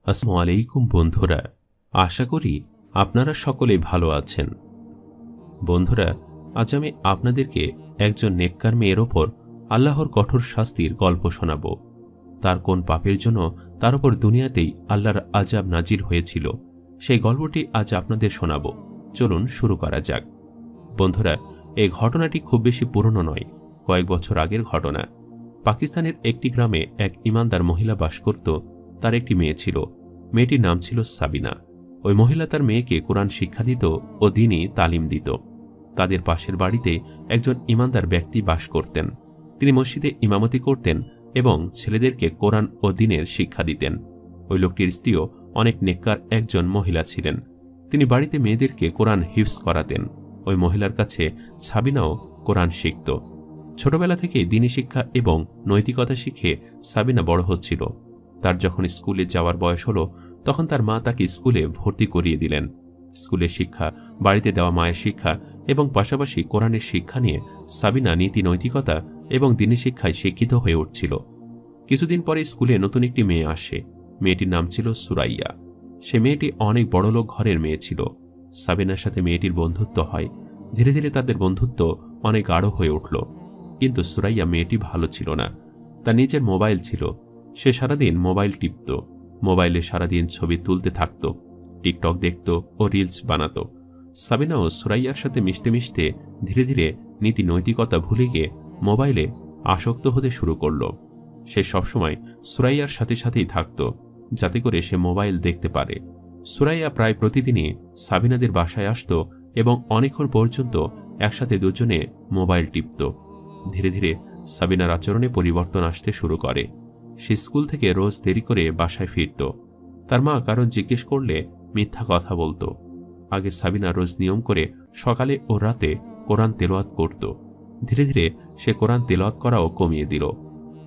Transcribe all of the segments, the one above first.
আসসালামু আলাইকুম বন্ধুরা, আশা করি আপনারা সকলে ভালো আছেন। বন্ধুরা, আজ আমি আপনাদেরকে একজন নেককার মেয়ের ওপর আল্লাহর কঠোর শাস্তির গল্প শোনাব। তার কোন পাপের জন্য তার উপর দুনিয়াতেই আল্লাহর আযাব নাজিল হয়েছিল, সেই গল্পটি আজ আপনাদের শোনাব। চলুন শুরু করা যাক। বন্ধুরা, এই ঘটনাটি খুব বেশি পুরনো নয়, কয়েক বছর আগের ঘটনা। পাকিস্তানের একটি গ্রামে এক ইমানদার মহিলা বাস করত। তার একটি মেয়ে ছিল। মেয়েটির নাম ছিল সাবিনা। ওই মহিলা তার মেয়েকে কোরআন শিক্ষা দিত ও দ্বীনি তালিম দিত। তাদের পাশের বাড়িতে একজন ইমানদার ব্যক্তি বাস করতেন। তিনি মসজিদে ইমামতি করতেন এবং ছেলেদেরকে কোরআন ও দ্বীনের শিক্ষা দিতেন। ওই লোকটির স্ত্রীও অনেক নেককার একজন মহিলা ছিলেন। তিনি বাড়িতে মেয়েদেরকে কোরআন হিফজ করাতেন। ওই মহিলার কাছে সাবিনাও কোরআন শিখত। ছোটবেলা থেকে দ্বীনি শিক্ষা এবং নৈতিকতা শিখে সাবিনা বড় হচ্ছিল। তার যখন স্কুলে যাওয়ার বয়স হলো, তখন তার মা তাকে স্কুলে ভর্তি করিয়ে দিলেন। স্কুলের শিক্ষা, বাড়িতে দেওয়া মায়ের শিক্ষা এবং পাশাপাশি কোরআনের শিক্ষা নিয়ে সাবিনা নীতি নৈতিকতা এবং দ্বীনি শিক্ষায় শিক্ষিত হয়ে উঠছিল। কিছুদিন পরে স্কুলে নতুন একটি মেয়ে আসে। মেয়েটির নাম ছিল সুরাইয়া। সে মেয়েটি অনেক বড়লোক ঘরের মেয়ে ছিল। সাবিনার সাথে মেয়েটির বন্ধুত্ব হয়। ধীরে ধীরে তাদের বন্ধুত্ব অনেক গাঢ় হয়ে উঠল। কিন্তু সুরাইয়া মেয়েটি ভালো ছিল না। তার নিজের মোবাইল ছিল। সে সারাদিন মোবাইল টিপত। মোবাইলে সারাদিন ছবি তুলতে থাকত, টিকটক দেখত ও রিলস বানাত। সাবিনাও সুরাইয়ার সাথে মিশতে মিশতে ধীরে ধীরে নীতি নৈতিকতা ভুলে গিয়ে মোবাইলে আসক্ত হতে শুরু করল। সে সবসময় সুরাইয়ার সাথে সাথেই থাকত, যাতে করে সে মোবাইল দেখতে পারে। সুরাইয়া প্রায় প্রতিদিনই সাবিনাদের বাসায় আসত এবং অনেকক্ষণ পর্যন্ত একসাথে দুজনে মোবাইল টিপত। ধীরে ধীরে সাবিনার আচরণে পরিবর্তন আসতে শুরু করে। সে স্কুল থেকে রোজ দেরি করে বাসায় ফিরত। তার মা কারণ জিজ্ঞেস করলে মিথ্যা কথা বলতো। আগে সাবিনা রোজ নিয়ম করে সকালে ও রাতে কোরআন তেলাওয়াত করত। ধীরে ধীরে সে কোরআন তেলাওয়াত করাও কমিয়ে দিল।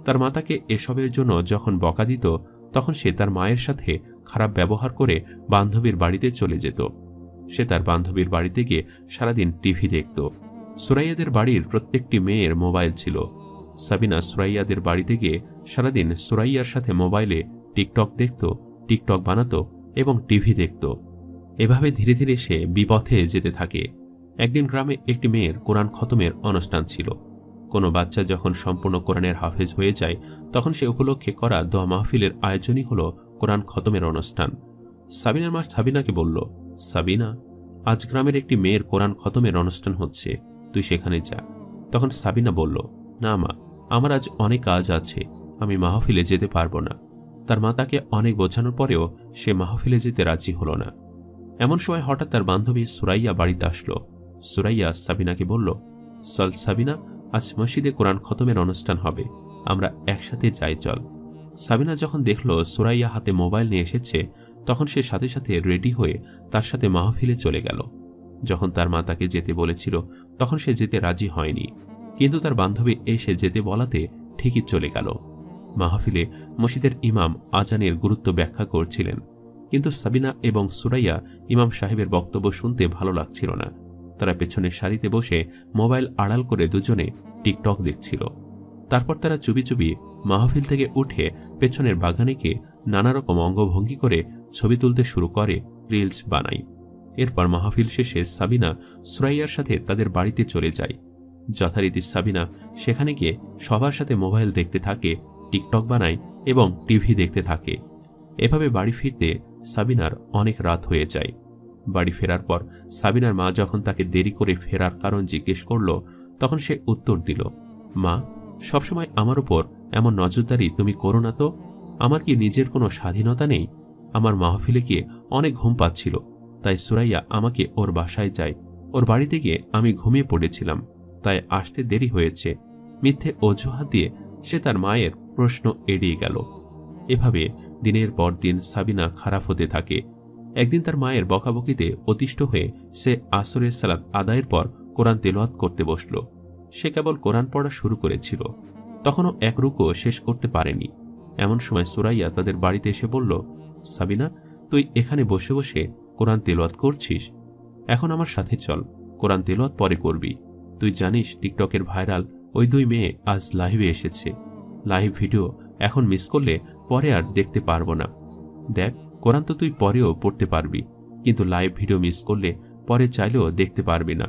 তার মা তাকে এসবের জন্য যখন বকা দিত, তখন সে তার মায়ের সাথে খারাপ ব্যবহার করে বান্ধবীর বাড়িতে চলে যেত। সে তার বান্ধবীর বাড়িতে গিয়ে সারাদিন টিভি দেখত। সুরাইয়াদের বাড়ির প্রত্যেকটি মেয়ের মোবাইল ছিল। সাবিনা সুরাইয়াদের বাড়িতে গিয়ে সারাদিন সুরাইয়ার সাথে মোবাইলে টিকটক দেখত, টিকটক বানাতো এবং টিভি দেখত। এভাবে ধীরে ধীরে সে বিপথে যেতে থাকে। একদিন গ্রামে একটি মেয়ের কোরআন খতমের অনুষ্ঠান ছিল। কোনো বাচ্চা যখন সম্পূর্ণ কোরআনের হাফেজ হয়ে যায়, তখন সে উপলক্ষে করা দোয়া মাহফিলের আয়োজনই হল কোরআন খতমের অনুষ্ঠান। সাবিনার মা সাবিনাকে বলল, সাবিনা, আজ গ্রামের একটি মেয়ের কোরআন খতমের অনুষ্ঠান হচ্ছে, তুই সেখানে যা। তখন সাবিনা বলল, না মা, আমার আজ অনেক কাজ আছে, আমি মাহফিলে যেতে পারবো না। তার মা তাকে অনেক বোঝানোর পরেও সে মাহফিলে যেতে রাজি হল না। এমন সময় হঠাৎ তার বান্ধবী সুরাইয়া বাড়িতে আসলো। সুরাইয়া সাবিনাকে বলল, চল সাবিনা, আজ মসজিদে কোরআন খতমের অনুষ্ঠান হবে, আমরা একসাথে যাই চল। সাবিনা যখন দেখল সুরাইয়া হাতে মোবাইল নিয়ে এসেছে, তখন সে সাথে সাথে রেডি হয়ে তার সাথে মাহফিলে চলে গেল। যখন তার মা তাকে যেতে বলেছিল, তখন সে যেতে রাজি হয়নি, কিন্তু তার বান্ধবী এসে যেতে বলাতে ঠিকই চলে গেল। মাহফিলে মসজিদের ইমাম আজানের গুরুত্ব ব্যাখ্যা করছিলেন, কিন্তু সাবিনা এবং সুরাইয়া ইমাম সাহেবের বক্তব্য শুনতে ভালো লাগছিল না। তারা পেছনের সারিতে বসে মোবাইল আড়াল করে দুজনে টিকটক দেখছিল। তারপর তারা চুপি চুপি মাহফিল থেকে উঠে পেছনের বাগানে গিয়ে নানা রকম অঙ্গভঙ্গি করে ছবি তুলতে শুরু করে, রিলস বানায়। এরপর মাহফিল শেষে সাবিনা সুরাইয়ার সাথে তাদের বাড়িতে চলে যায়। যথারীতি সাবিনা সেখানে গিয়ে সবার সাথে মোবাইল দেখতে থাকে, টিকটক বানায় এবং টিভি দেখতে থাকে। এভাবে বাড়ি ফিরতে সাবিনার অনেক রাত হয়ে যায়। বাড়ি ফেরার পর সাবিনার মা যখন তাকে দেরি করে ফেরার কারণ জিজ্ঞেস করল, তখন সে উত্তর দিল, মা, সবসময় আমার উপর এমন নজরদারি তুমি করো না তো। আমার কি নিজের কোনো স্বাধীনতা নেই? আমার মাহফিলে গিয়ে অনেক ঘুম পাচ্ছিল, তাই সুরাইয়া আমাকে ওর বাসায় যায়। ওর বাড়িতে গিয়ে আমি ঘুমিয়ে পড়েছিলাম, তাই আসতে দেরি হয়েছে। মিথ্যে অজুহাত দিয়ে সে তার মায়ের প্রশ্ন এড়িয়ে গেল। এভাবে দিনের পর দিন সাবিনা খারাপ হতে থাকে। একদিন তার মায়ের বকাবকিতে অতিষ্ঠ হয়ে সে আসরের সালাত আদায়ের পর কোরআন তেলাওয়াত করতে বসল। সে কেবল কোরআন পড়া শুরু করেছিল, তখনও এক রুকু শেষ করতে পারেনি। এমন সময় সুরাইয়া তাদের বাড়িতে এসে বলল, সাবিনা, তুই এখানে বসে বসে কোরআন তেলাওয়াত করছিস? এখন আমার সাথে চল, কোরআন তেলাওয়াত পরে করবি। তুই জানিস টিকটকের ভাইরাল ওই দুই মেয়ে আজ লাইভে এসেছে। লাইভ ভিডিও এখন মিস করলে পরে আর দেখতে পারবো না। দেখ, কোরআন তো তুই পরেও পড়তে পারবি, কিন্তু লাইভ ভিডিও মিস করলে পরে চাইলেও দেখতে পারবি না।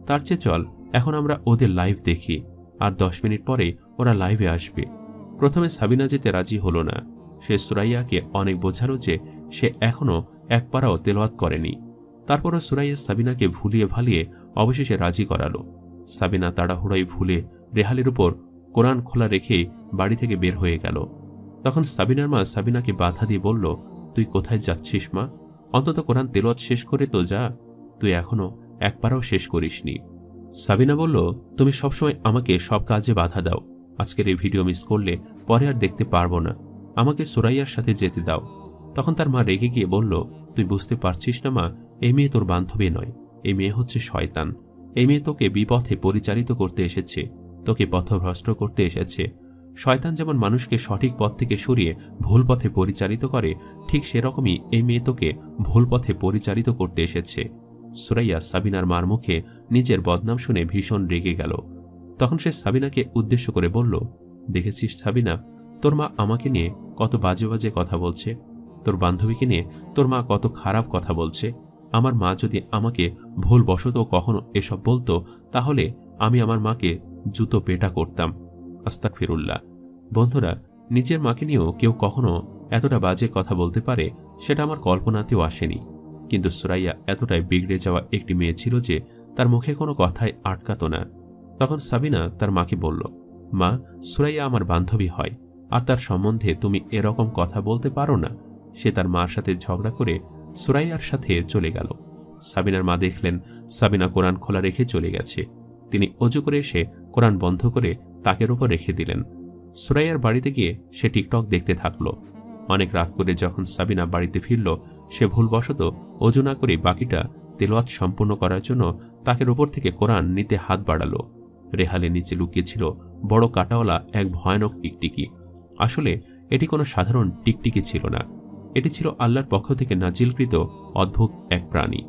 তার চেয়ে চল এখন আমরা ওদের লাইভ দেখি, আর 10 মিনিট পরে ওরা লাইভে আসবে। প্রথমে সাবিনা যেতে রাজি হলো না। সে সুরাইয়াকে অনেক বোঝালো যে সে এখনও এক পারাও তেলাওয়াত করেনি। তারপরও সুরাইয়া সাবিনাকে ভুলিয়ে ভালিয়ে অবশেষে রাজি করালো। সাবিনা তাড়াহুড়োয় ভুলে রেহালের উপর কোরআন খোলা রেখে বাড়ি থেকে বের হয়ে গেল। তখন সাবিনার মা সাবিনাকে বাধা দিয়ে বলল, তুই কোথায় যাচ্ছিস মা? অন্তত কোরআন তেলাওয়াত শেষ করে তো যা, তুই এখনো এক পারাও শেষ করিসনি। সাবিনা বলল, তুমি সবসময় আমাকে সব কাজে বাধা দাও, আজকের এই ভিডিও মিস করলে পরে আর দেখতে পারবো না, আমাকে সুরাইয়ার সাথে যেতে দাও। তখন তার মা রেগে গিয়ে বলল, তুই বুঝতে পারছিস না মা, এই মেয়ে তোর বান্ধবী নয়, এই মেয়ে হচ্ছে শয়তান। এই মেয়ে তোকে বিপথে পরিচালিত করতে এসেছে, তোকে পথভ্রষ্ট করতে এসেছে। শয়তান যেমন মানুষকে সঠিক পথ থেকে সরিয়ে ভুল পথে পরিচালিত করে, ঠিক সেরকমই এই মেয়ে তোকে ভুল পথে পরিচালিত করতে এসেছে। সুরাইয়া সাবিনার মার মুখে নিজের বদনাম শুনে ভীষণ রেগে গেল। তখন সে সাবিনাকে উদ্দেশ্য করে বলল, দেখেছিস সাবিনা, তোর মা আমাকে নিয়ে কত বাজে বাজে কথা বলছে, তোর বান্ধবীকে নিয়ে তোর মা কত খারাপ কথা বলছে। আমার মা যদি আমাকে ভুলবশত কখনো এসব বলতো, তাহলে আমি আমার মাকে জুতো পেটা করতাম। আস্তাগফিরুল্লাহ। বন্ধুরা, নিজের মাকে নিয়েও কেউ কখনো এতটা বাজে কথা বলতে পারে, সেটা আমার কল্পনাতেও আসেনি। কিন্তু সুরাইয়া এতটাই বিগড়ে যাওয়া একটি মেয়ে ছিল যে তার মুখে কোনো কথাই আটকাতো না। তখন সাবিনা তার মাকে বলল, মা, সুরাইয়া আমার বান্ধবী হয়, আর তার সম্বন্ধে তুমি এরকম কথা বলতে পারো না। সে তার মার সাথে ঝগড়া করে সুরাইয়ার সাথে চলে গেল। সাবিনার মা দেখলেন সাবিনা কোরআন খোলা রেখে চলে গেছে। তিনি অজু করে এসে কোরআন বন্ধ করে তাকের উপর রেখে দিলেন। সুরাইয়ার বাড়িতে গিয়ে সে টিকটক দেখতে থাকল। অনেক রাত করে যখন সাবিনা বাড়িতে ফিরল, সে ভুলবশত অজু না করে বাকিটা তেলাওয়াত সম্পূর্ণ করার জন্য তাকের উপর থেকে কোরআন নিতে হাত বাড়ালো। রেহালের নিচে লুকিয়েছিল বড় কাঁটাওয়ালা এক ভয়ানক টিকটিকি। আসলে এটি কোনো সাধারণ টিকটিকি ছিল না, এটি ছিল আল্লাহর পক্ষ থেকে নাজিলকৃত অদ্ভুত এক প্রাণী।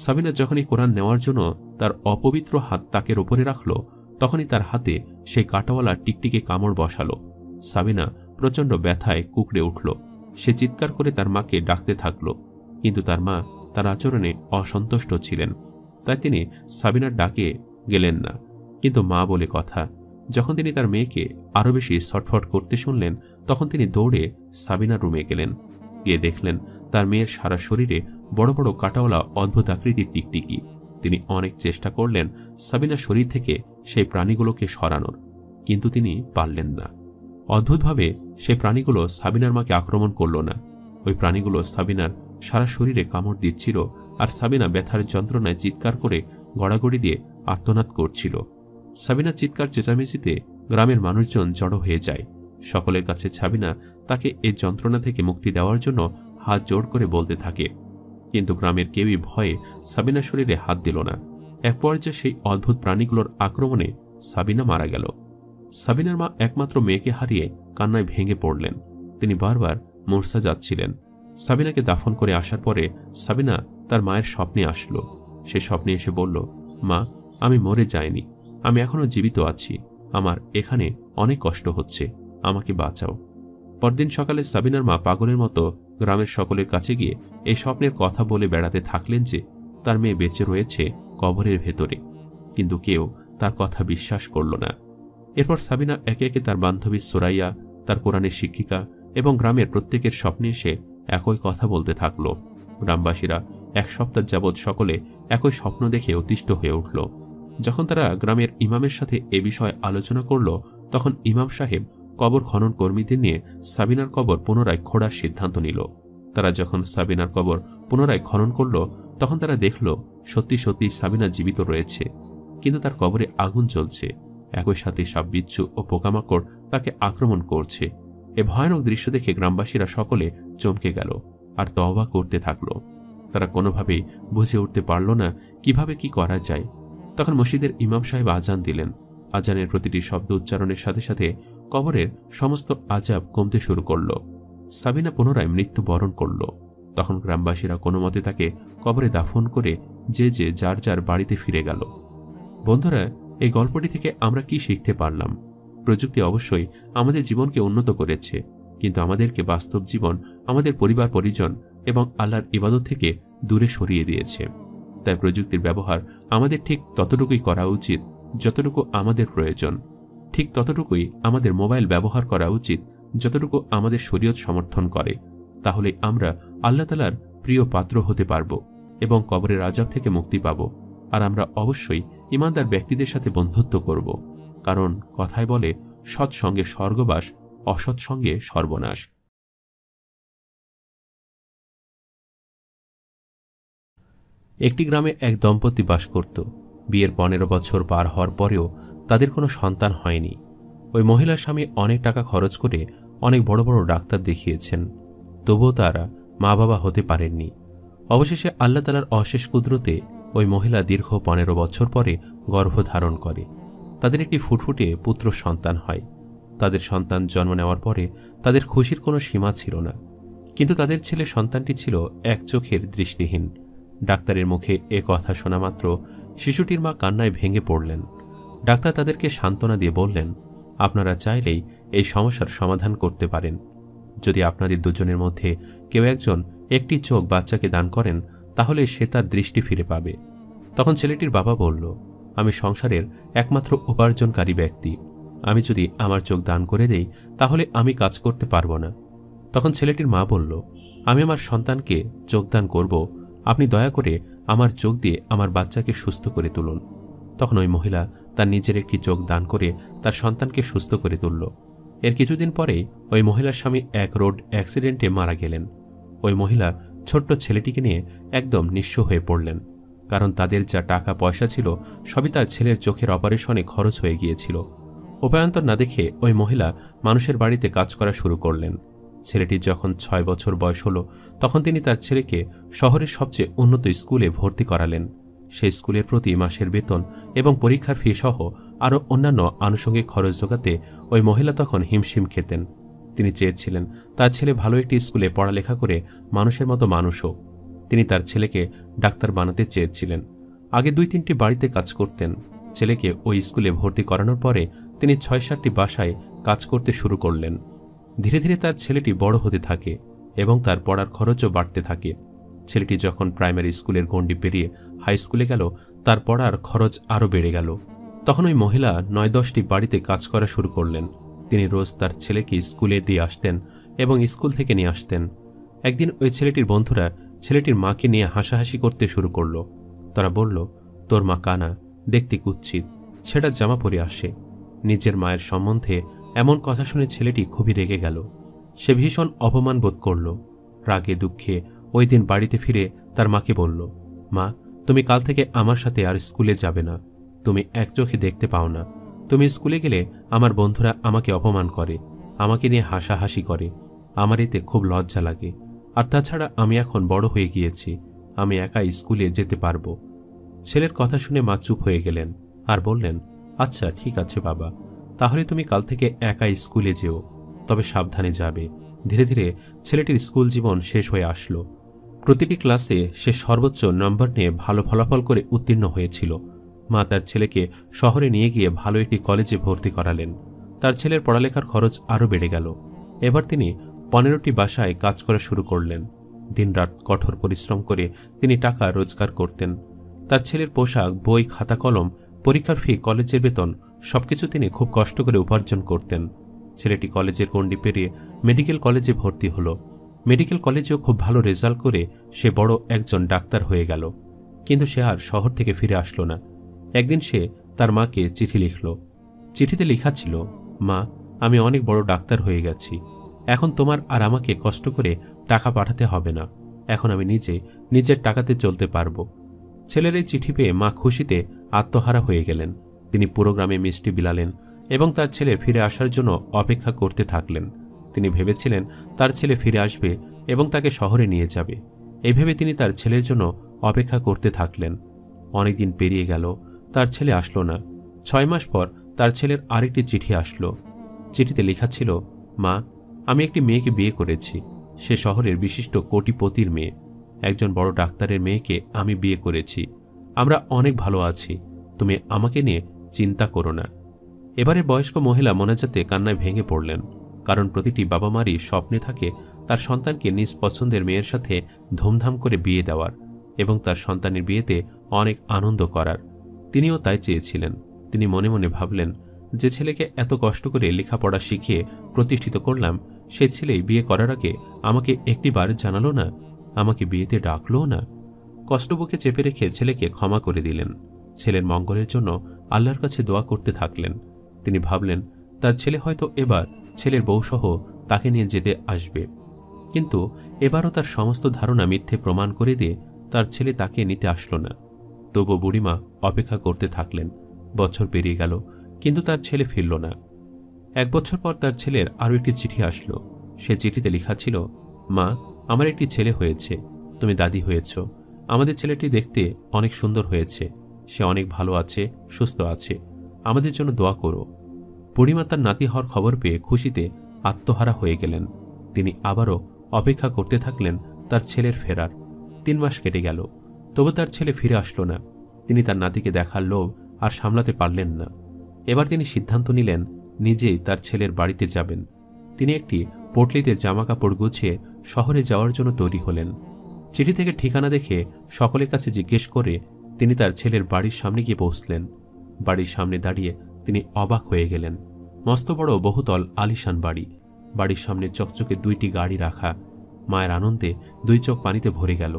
সাবিনা যখনই কোরআন নেওয়ার জন্য তার অপবিত্র হাত তাকের ওপরে রাখল, তখনই তার হাতে সেই কাঁটাওয়ালা টিকটিকে কামড় বসালো। সাবিনা প্রচণ্ড ব্যথায় কুঁকড়ে উঠল। সে চিৎকার করে তার মাকে ডাকতে থাকল, কিন্তু তার মা তার আচরণে অসন্তুষ্ট ছিলেন, তাই তিনি সাবিনার ডাকে গেলেন না। কিন্তু মা বলে কথা, যখন তিনি তার মেয়েকে আরও বেশি ছটফট করতে শুনলেন, তখন তিনি দৌড়ে সাবিনার রুমে গেলেন। গিয়ে দেখলেন তার মেয়ের সারা শরীরে বড় বড় কাঁটাওয়ালা অদ্ভুত আকৃতির টিকটিকি। তিনি অনেক চেষ্টা করলেন সাবিনার শরীর থেকে সেই প্রাণীগুলোকে সরানোর, কিন্তু তিনি পারলেন না। অদ্ভুতভাবে সেই প্রাণীগুলো সাবিনার মাকে আক্রমণ করল না। ওই প্রাণীগুলো সাবিনার সারা শরীরে কামড় দিচ্ছিল, আর সাবিনা ব্যথার যন্ত্রণায় চিৎকার করে গড়াগড়ি দিয়ে আর্তনাদ করছিল। সাবিনার চিৎকার চেঁচামেচিতে গ্রামের মানুষজন জড়ো হয়ে যায়। সকলের কাছে সাবিনা তাকে এই যন্ত্রণা থেকে মুক্তি দেওয়ার জন্য হাত জোড় করে বলতে থাকে, কিন্তু গ্রামের কেউই ভয়ে সাবিনার শরীরে হাত দিল না। এক পর্যায়ে সেই অদ্ভুত প্রাণীগুলোর আক্রমণে সাবিনা মারা গেল। সাবিনার মা একমাত্র মেয়েকে হারিয়ে কান্নায় ভেঙে পড়লেন। তিনি বারবার মূর্ছা যাচ্ছিলেন। সাবিনাকে দাফন করে আসার পরে সাবিনা তার মায়ের স্বপ্নে আসলো। সে স্বপ্নে এসে বলল, মা, আমি মরে যাইনি, আমি এখনো জীবিত আছি, আমার এখানে অনেক কষ্ট হচ্ছে, আমাকে বাঁচাও। পরদিন সকালে সাবিনার মা পাগলের মতো গ্রামের সকলের কাছে গিয়ে এই স্বপ্নের কথা বলে বেড়াতে থাকলেন যে তার মেয়ে বেঁচে রয়েছে কবরের ভেতরে, কিন্তু কেউ তার কথা বিশ্বাস করল না। এরপর সাবিনা একে একে তার বান্ধবী সুরাইয়া, তার কোরআনের শিক্ষিকা এবং গ্রামের প্রত্যেকের স্বপ্নে এসে একই কথা বলতে থাকল। গ্রামবাসীরা এক সপ্তাহ যাবৎ সকলে একই স্বপ্ন দেখে অতিষ্ঠ হয়ে উঠল। যখন তারা গ্রামের ইমামের সাথে এ বিষয়ে আলোচনা করল, তখন ইমাম সাহেব কবর খনন কর্মীদের নিয়ে সাবিনার কবর পুনরায় খোঁড়ার সিদ্ধান্ত নিল। তারা যখন সাবিনার কবর পুনরায় খনন করল, তখন তারা দেখল সত্যি সত্যি সাবিনা জীবিত রয়েছে, কিন্তু তার কবরে আগুন জ্বলছে। একই সাথে সাপ, বিচ্ছু ও পোকামাকড় তাকে আক্রমণ করছে। এ ভয়ানক দৃশ্য দেখে গ্রামবাসীরা সকলে চমকে গেল আর তওবা করতে থাকল। তারা কোনোভাবেই বুঝে উঠতে পারল না কিভাবে কি করা যায়। তখন মসজিদের ইমাম সাহেব আজান দিলেন। আজানের প্রতিটি শব্দ উচ্চারণের সাথে সাথে কবরের সমস্ত আজাব কমতে শুরু করল। সাবিনা পুনরায় মৃত্যুবরণ করল। তখন গ্রামবাসীরা কোনো মতে তাকে কবরে দাফন করে যে যে যার যার বাড়িতে ফিরে গেল। বন্ধুরা, এই গল্পটি থেকে আমরা কি শিখতে পারলাম? প্রযুক্তি অবশ্যই আমাদের জীবনকে উন্নত করেছে, কিন্তু আমাদেরকে বাস্তব জীবন, আমাদের পরিবার পরিজন এবং আল্লাহর ইবাদত থেকে দূরে সরিয়ে দিয়েছে। তাই প্রযুক্তির ব্যবহার আমাদের ঠিক ততটুকুই করা উচিত যতটুকু আমাদের প্রয়োজন। ঠিক ততটুকুই আমাদের মোবাইল ব্যবহার করা উচিত যতটুকু আমাদের শরীয়ত সমর্থন করে। তাহলে আমরা আল্লাহ তাআলার প্রিয় পাত্র হতে পারব এবং কবরের আযাব থেকে মুক্তি পাব। আর আমরা অবশ্যই ঈমানদার ব্যক্তিদের সাথে বন্ধুত্ব করব, কারণ কথায় বলে সৎসঙ্গে স্বর্গবাস, অসৎসঙ্গে সর্বনাশ। একটি গ্রামে এক দম্পতি বাস করত। বিয়ের 15 বছর পার হওয়ার পরেও তাদের কোনো সন্তান হয়নি। ওই মহিলার স্বামী অনেক টাকা খরচ করে অনেক বড় বড় ডাক্তার দেখিয়েছেন, তবুও তারা মা বাবা হতে পারেননি। অবশেষে আল্লাহ তাআলার অশেষ কুদরতে ওই মহিলা দীর্ঘ 15 বছর পরে গর্ভধারণ করে। তাদের একটি ফুটফুটে পুত্র সন্তান হয়। তাদের সন্তান জন্ম নেওয়ার পরে তাদের খুশির কোনো সীমা ছিল না। কিন্তু তাদের ছেলে সন্তানটি ছিল এক চোখের দৃষ্টিহীন। ডাক্তারের মুখে এ কথা শোনা মাত্র শিশুটির মা কান্নায় ভেঙে পড়লেন। ডাক্তার তাদেরকে সান্ত্বনা দিয়ে বললেন, আপনারা চাইলেই এই সমস্যার সমাধান করতে পারেন। যদি আপনাদের দুজনের মধ্যে কেউ একজন একটি চোখ বাচ্চাকে দান করেন, তাহলে সে তার দৃষ্টি ফিরে পাবে। তখন ছেলেটির বাবা বলল, আমি সংসারের একমাত্র উপার্জনকারী ব্যক্তি, আমি যদি আমার চোখ দান করে দেই তাহলে আমি কাজ করতে পারব না। তখন ছেলেটির মা বলল, আমি আমার সন্তানকে চোখ দান করব, আপনি দয়া করে আমার চোখ দিয়ে আমার বাচ্চাকে সুস্থ করে তুলুন। তখন ওই মহিলা তার নিজের একটি চোখ দান করে তার সন্তানকে সুস্থ করে তুলল। এর কিছুদিন পরেই ওই মহিলার স্বামী এক রোড অ্যাক্সিডেন্টে মারা গেলেন। ওই মহিলা ছোট্ট ছেলেটিকে নিয়ে একদম নিঃস্ব হয়ে পড়লেন, কারণ তাদের যা টাকা পয়সা ছিল সবই তার ছেলের চোখের অপারেশনে খরচ হয়ে গিয়েছিল। উপায়ান্তর না দেখে ওই মহিলা মানুষের বাড়িতে কাজ করা শুরু করলেন। ছেলেটির যখন 6 বছর বয়স হল, তখন তিনি তার ছেলেকে শহরের সবচেয়ে উন্নত স্কুলে ভর্তি করালেন। সেই স্কুলের প্রতি মাসের বেতন এবং পরীক্ষার ফি সহ আরও অন্যান্য আনুষঙ্গিক খরচ জোগাতে ওই মহিলা তখন হিমশিম খেতেন। তিনি চেয়েছিলেন তার ছেলে ভালো একটি স্কুলে পড়ালেখা করে মানুষের মতো মানুষ হোক। তিনি তার ছেলেকে ডাক্তার বানাতে চেয়েছিলেন। আগে 2-3টি বাড়িতে কাজ করতেন। ছেলেকে ওই স্কুলে ভর্তি করানোর পরে তিনি 6-7টি বাসায় কাজ করতে শুরু করলেন। ধীরে ধীরে তার ছেলেটি বড় হতে থাকে এবং তার পড়ার খরচও বাড়তে থাকে। ছেলেটি যখন প্রাইমারি স্কুলের গণ্ডি পেরিয়ে হাই স্কুলে গেল, তার পড়ার খরচ আরও বেড়ে গেল। তখন ওই মহিলা 9-10টি বাড়িতে কাজ করা শুরু করলেন। তিনি রোজ তার ছেলেকে স্কুলে দিয়ে আসতেন এবং স্কুল থেকে নিয়ে আসতেন। একদিন ওই ছেলেটির বন্ধুরা ছেলেটির মাকে নিয়ে হাসাহাসি করতে শুরু করল। তারা বলল, তোর মা কানা, দেখতে কুৎসিত, ছেঁড়া জামা পরে আসে। নিজের মায়ের সম্বন্ধে এমন কথা শুনে ছেলেটি খুবই রেগে গেল। সে ভীষণ অপমান বোধ করল। রাগে দুঃখে ওই দিন বাড়িতে ফিরে তার মাকে বলল, মা, তুমি কাল থেকে আমার সাথে আর স্কুলে যাবে না। তুমি এক চোখে দেখতে পাও না। তুমি স্কুলে গেলে আমার বন্ধুরা আমাকে অপমান করে, আমাকে নিয়ে হাসাহাসি করে। আমার এতে খুব লজ্জা লাগে। আর তাছাড়া আমি এখন বড় হয়ে গিয়েছি, আমি একা স্কুলে যেতে পারবো। ছেলের কথা শুনে মা চুপ হয়ে গেলেন আর বললেন, আচ্ছা ঠিক আছে বাবা, তাহলে তুমি কাল থেকে একা স্কুলে যেও, তবে সাবধানে যাবে। ধীরে ধীরে ছেলেটির স্কুল জীবন শেষ হয়ে আসলো। প্রতিটি ক্লাসে সে সর্বোচ্চ নম্বর নিয়ে ভালো ফলাফল করে উত্তীর্ণ হয়েছিল। মা তার ছেলেকে শহরে নিয়ে গিয়ে ভালো একটি কলেজে ভর্তি করালেন। তার ছেলের পড়ালেখার খরচ আরও বেড়ে গেল। এবার তিনি 15টি বাসায় কাজ করা শুরু করলেন। দিনরাত কঠোর পরিশ্রম করে তিনি টাকা রোজগার করতেন। তার ছেলের পোশাক, বই, খাতা কলম, পরীক্ষার ফি, কলেজের বেতন সবকিছু তিনি খুব কষ্ট করে উপার্জন করতেন। ছেলেটি কলেজের গণ্ডি পেরিয়ে মেডিকেল কলেজে ভর্তি হলো। মেডিকেল কলেজেও খুব ভালো রেজাল্ট করে সে বড় একজন ডাক্তার হয়ে গেল। কিন্তু সে আর শহর থেকে ফিরে আসলো না। একদিন সে তার মাকে চিঠি লিখল। চিঠিতে লেখা ছিল, মা, আমি অনেক বড় ডাক্তার হয়ে গেছি। এখন তোমার আর আমাকে কষ্ট করে টাকা পাঠাতে হবে না। এখন আমি নিজের টাকাতে চলতে পারবো। ছেলের এই চিঠি পেয়ে মা খুশিতে আত্মহারা হয়ে গেলেন। তিনি পুরো গ্রামে মিষ্টি বিলালেন এবং তার ছেলে ফিরে আসার জন্য অপেক্ষা করতে থাকলেন। তিনি ভেবেছিলেন তার ছেলে ফিরে আসবে এবং তাকে শহরে নিয়ে যাবে। এই ভেবে তিনি তার ছেলের জন্য অপেক্ষা করতে থাকলেন। অনেকদিন পেরিয়ে গেল, তার ছেলে আসলো না। 6 মাস পর তার ছেলের আরেকটি চিঠি আসলো। চিঠিতে লেখা ছিল, মা, আমি একটি মেয়েকে বিয়ে করেছি। সে শহরের বিশিষ্ট কোটিপতির মেয়ে। একজন বড় ডাক্তারের মেয়েকে আমি বিয়ে করেছি। আমরা অনেক ভালো আছি, তুমি আমাকে নিয়ে চিন্তা করো না। এবারে বয়স্ক মহিলা মোনাজাতে কান্নায় ভেঙে পড়লেন, কারণ প্রতিটি বাবা মারই স্বপ্নে থাকে তার সন্তানকে নিজ পছন্দের মেয়ের সাথে ধুমধাম করে বিয়ে দেওয়ার এবং তার সন্তানের বিয়েতে অনেক আনন্দ করার। তিনিও তাই চেয়েছিলেন। তিনি মনে মনে ভাবলেন, যে ছেলেকে এত কষ্ট করে লেখাপড়া শিখিয়ে প্রতিষ্ঠিত করলাম, সে ছেলেই বিয়ে করার আগে আমাকে একটিবার জানালো না, আমাকে বিয়েতে ডাকলও না। কষ্টবুকে চেপে রেখে ছেলেকে ক্ষমা করে দিলেন। ছেলের মঙ্গলের জন্য আল্লাহর কাছে দোয়া করতে থাকলেন। তিনি ভাবলেন, তার ছেলে হয়তো এবার ছেলের বউসহ তাকে নিয়ে যেতে আসবে। কিন্তু এবারও তার সমস্ত ধারণা মিথ্যে প্রমাণ করে দিয়ে তার ছেলে তাকে নিতে আসলো না। তবু বুড়িমা অপেক্ষা করতে থাকলেন। বছর পেরিয়ে গেল, কিন্তু তার ছেলে ফিরল না। 1 বছর পর তার ছেলের আরও একটি চিঠি আসলো। সে চিঠিতে লেখা ছিল, মা, আমার একটি ছেলে হয়েছে, তুমি দাদি হয়েছ। আমাদের ছেলেটি দেখতে অনেক সুন্দর হয়েছে, সে অনেক ভালো আছে, সুস্থ আছে, আমাদের জন্য দোয়া করো। বুড়িমা তার নাতি হওয়ার খবর পেয়ে খুশিতে আত্মহারা হয়ে গেলেন। তিনি আবারও অপেক্ষা করতে থাকলেন তার ছেলের ফেরার। 3 মাস কেটে গেল, তবু তার ছেলে ফিরে আসলো না। তিনি তার নাতিকে দেখার লোভ আর সামলাতে পারলেন না। এবার তিনি সিদ্ধান্ত নিলেন নিজেই তার ছেলের বাড়িতে যাবেন। তিনি একটি পটলিতে জামাকাপড় গুছিয়ে শহরে যাওয়ার জন্য তৈরি হলেন। চিঠি থেকে ঠিকানা দেখে সকলের কাছে জিজ্ঞেস করে তিনি তার ছেলের বাড়ির সামনে গিয়ে পৌঁছলেন। বাড়ির সামনে দাঁড়িয়ে তিনি অবাক হয়ে গেলেন। মস্ত বড় বহুতল আলিশান বাড়ি। বাড়ির সামনে চকচকে 2টি গাড়ি রাখা। মায়ের আনন্দে 2 চোখ পানিতে ভরে গেল।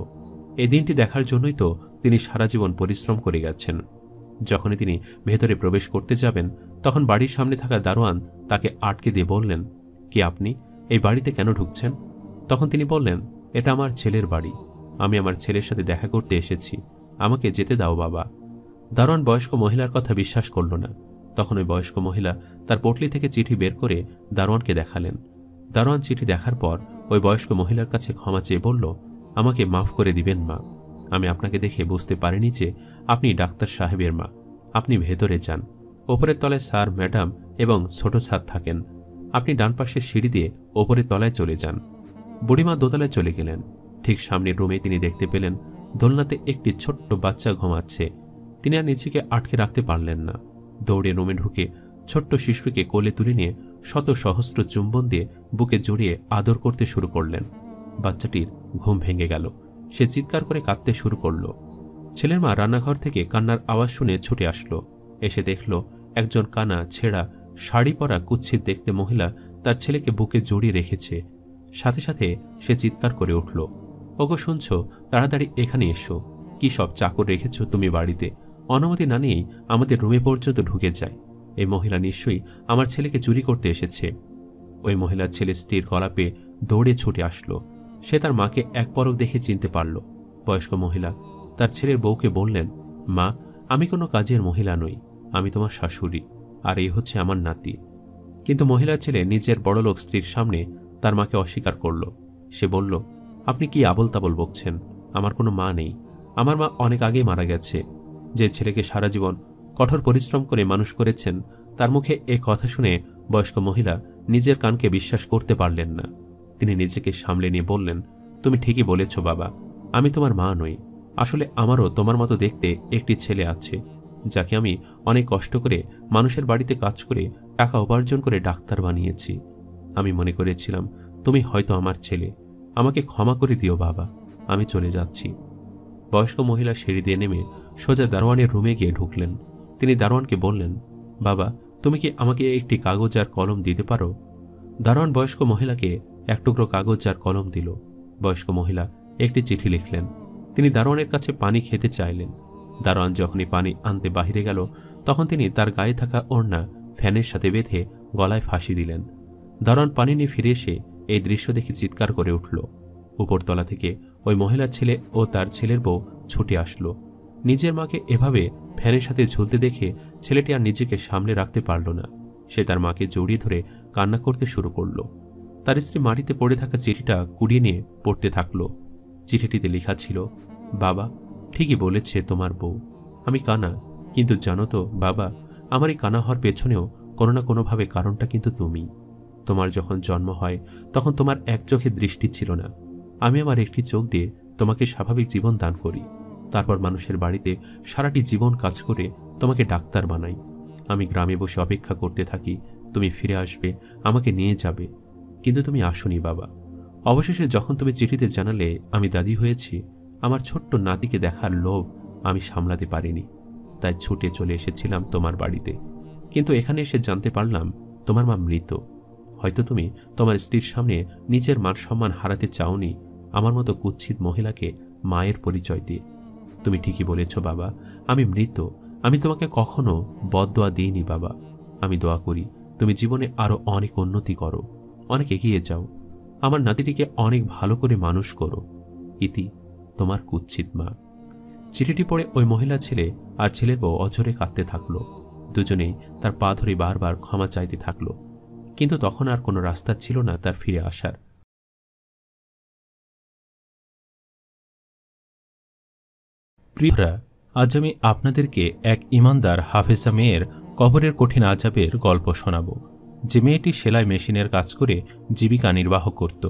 এই দিনটি দেখার জন্যই তো তিনি সারা জীবন পরিশ্রম করে গেছেন। যখনই তিনি ভেতরে প্রবেশ করতে যাবেন, তখন বাড়ির সামনে থাকা দারোয়ান তাকে আটকে দিয়ে বললেন, কি আপনি এই বাড়িতে কেন ঢুকছেন? তখন তিনি বললেন, এটা আমার ছেলের বাড়ি, আমি আমার ছেলের সাথে দেখা করতে এসেছি, আমাকে যেতে দাও বাবা। দারোয়ান বয়স্ক মহিলার কথা বিশ্বাস করল না। তখন ওই বয়স্ক মহিলা তার পটলি থেকে চিঠি বের করে দারোয়ানকে দেখালেন। দারোয়ান চিঠি দেখার পর ওই বয়স্ক মহিলার কাছে ক্ষমা চেয়ে বলল, আমাকে মাফ করে দিবেন মা, আমি আপনাকে দেখে বুঝতে পারিনি যে আপনি ডাক্তার সাহেবের মা। আপনি ভেতরে যান, ওপরের তলায় স্যার, ম্যাডাম এবং ছোট স্যার থাকেন। আপনি ডান পাশের সিঁড়ি দিয়ে ওপরের তলায় চলে যান। বুড়িমা দোতলায় চলে গেলেন। ঠিক সামনের রুমে তিনি দেখতে পেলেন দোলনাতে একটি ছোট্ট বাচ্চা ঘুমাচ্ছে। তিনি আর নিজেকে আটকে রাখতে পারলেন না। দৌড়ে রুমে ঢুকে ছোট্ট শিশুকে কোলে তুলে নিয়ে শত সহস্র চুম্বন দিয়ে বুকে জড়িয়ে আদর করতে শুরু করলেন। বাচ্চাটির ঘুম ভেঙে গেল। সে চিৎকার করে কাঁদতে শুরু করল। ছেলের মা রান্নাঘর থেকে কান্নার আওয়াজ শুনে ছুটে আসলো। এসে দেখল একজন কানা, ছেঁড়া, শাড়ি পরা, কুৎসিত দেখতে মহিলা তার ছেলেকে বুকে জড়িয়ে রেখেছে। সাথে সাথে সে চিৎকার করে উঠল, ওগো শুনছ, তাড়াতাড়ি এখানে এসো। কি সব চাকর রেখেছ তুমি বাড়িতে? অনুমতি না নিয়েই আমাদের রুমে পর্যন্ত ঢুকে যায়। এই মহিলা নিশ্চয়ই আমার ছেলেকে চুরি করতে এসেছে। ওই মহিলার ছেলে স্ত্রীর গলা পেয়ে দৌড়ে ছুটে আসলো। সে তার মাকে এক পলক দেখে চিনতে পারল। বয়স্ক মহিলা তার ছেলের বউকে বললেন, মা, আমি কোনো কাজের মহিলা নই, আমি তোমার শাশুড়ি, আর এই হচ্ছে আমার নাতি। কিন্তু মহিলার ছেলে নিজের বড়লোক স্ত্রীর সামনে তার মাকে অস্বীকার করল। সে বলল, আপনি কি আবল তাবল বকছেন? আমার কোনো মা নেই, আমার মা অনেক আগেই মারা গেছে। যে ছেলেকে সারা জীবন কঠোর পরিশ্রম করে মানুষ করেছেন, তার মুখে এ কথা শুনে বয়স্ক মহিলা নিজের কানকে বিশ্বাস করতে পারলেন না। তিনি নিজেকে সামলে নিয়ে বললেন, তুমি ঠিকই বলেছ বাবা, আমি তোমার মা নই। আসলে আমারও তোমার মতো দেখতে একটি ছেলে আছে, যাকে আমি অনেক কষ্ট করে মানুষের বাড়িতে কাজ করে টাকা উপার্জন করে ডাক্তার বানিয়েছি। আমি মনে করেছিলাম তুমি হয়তো আমার ছেলে, আমাকে ক্ষমা করে দিও বাবা, আমি চলে যাচ্ছি। বয়স্ক মহিলা সিঁড়ি দিয়ে নেমে সোজা দারোয়ানের রুমে গিয়ে ঢুকলেন। তিনি দারোয়ানকে বললেন, বাবা, তুমি কি আমাকে একটি কাগজ আর কলম দিতে পারো? দারোয়ান বয়স্ক মহিলাকে এক টুকরো কাগজ আর কলম দিল। বয়স্ক মহিলা একটি চিঠি লিখলেন। তিনি দারোয়ানের কাছে পানি খেতে চাইলেন। দারোয়ান যখনই পানি আনতে বাহিরে গেল, তখন তিনি তার গায়ে থাকা ওড়না ফ্যানের সাথে বেঁধে গলায় ফাঁসি দিলেন। দারোয়ান পানি নিয়ে ফিরে এসে এই দৃশ্য দেখে চিৎকার করে উঠল। উপরতলা থেকে ওই মহিলার ছেলে ও তার ছেলের বউ ছুটে আসলো। নিজের মাকে এভাবে ফ্যানের সাথে ঝুলতে দেখে ছেলেটি আর নিজেকে সামলে রাখতে পারল না। সে তার মাকে জড়িয়ে ধরে কান্না করতে শুরু করল। তার স্ত্রী মাটিতে পড়ে থাকা চিঠিটা কুড়িয়ে নিয়ে পড়তে থাকলো। চিঠিটিতে লেখা ছিল, বাবা, ঠিকই বলেছে তোমার বউ, আমি কানা, কিন্তু জানো তো বাবা, আমার এই কানা হওয়ার পেছনেও কোনো না কোনোভাবে কারণটা কিন্তু তুমি। তোমার যখন জন্ম হয় তখন তোমার এক চোখে দৃষ্টি ছিল না। আমি আমার একটি চোখ দিয়ে তোমাকে স্বাভাবিক জীবন দান করি। তারপর মানুষের বাড়িতে সারাটি জীবন কাজ করে তোমাকে ডাক্তার বানাই। আমি গ্রামে বসে অপেক্ষা করতে থাকি তুমি ফিরে আসবে, আমাকে নিয়ে যাবে, কিন্তু তুমি আসোনি বাবা। অবশেষে যখন তুমি চিঠিতে জানালে আমি দাদি হয়েছি, আমার ছোট্ট নাতিকে দেখার লোভ আমি সামলাতে পারিনি, তাই ছুটে চলে এসেছিলাম তোমার বাড়িতে। কিন্তু এখানে এসে জানতে পারলাম তোমার মা মৃত। হয়তো তুমি তোমার স্ত্রীর সামনে নিজের মান সম্মান হারাতে চাওনি আমার মতো কুৎসিত মহিলাকে মায়ের পরিচয় দিয়ে। তুমি ঠিকই বলেছ বাবা, আমি মৃত। আমি তোমাকে কখনো বদদোয়া দিইনি বাবা। আমি দোয়া করি তুমি জীবনে আরো অনেক উন্নতি করো, অনেক এগিয়ে যাও, আমার নাতিটিকে অনেক ভালো করে মানুষ করো। ইতি, তোমার কুৎসিত মা। চিঠিটি পড়ে ওই মহিলা ছেলে আর ছেলের বউ অঝরে কাঁদতে থাকলো। দুজনেই তার পা ধরে বারবার ক্ষমা চাইতে থাকলো, কিন্তু তখন আর কোনো রাস্তা ছিল না তার ফিরে আসার। প্রিয়রা, আজ আমি আপনাদেরকে এক ইমানদার হাফেজা মেয়ের কবরের কঠিন আযাবের গল্প শোনাব, যে মেয়েটি সেলাই মেশিনের কাজ করে জীবিকা নির্বাহ করত।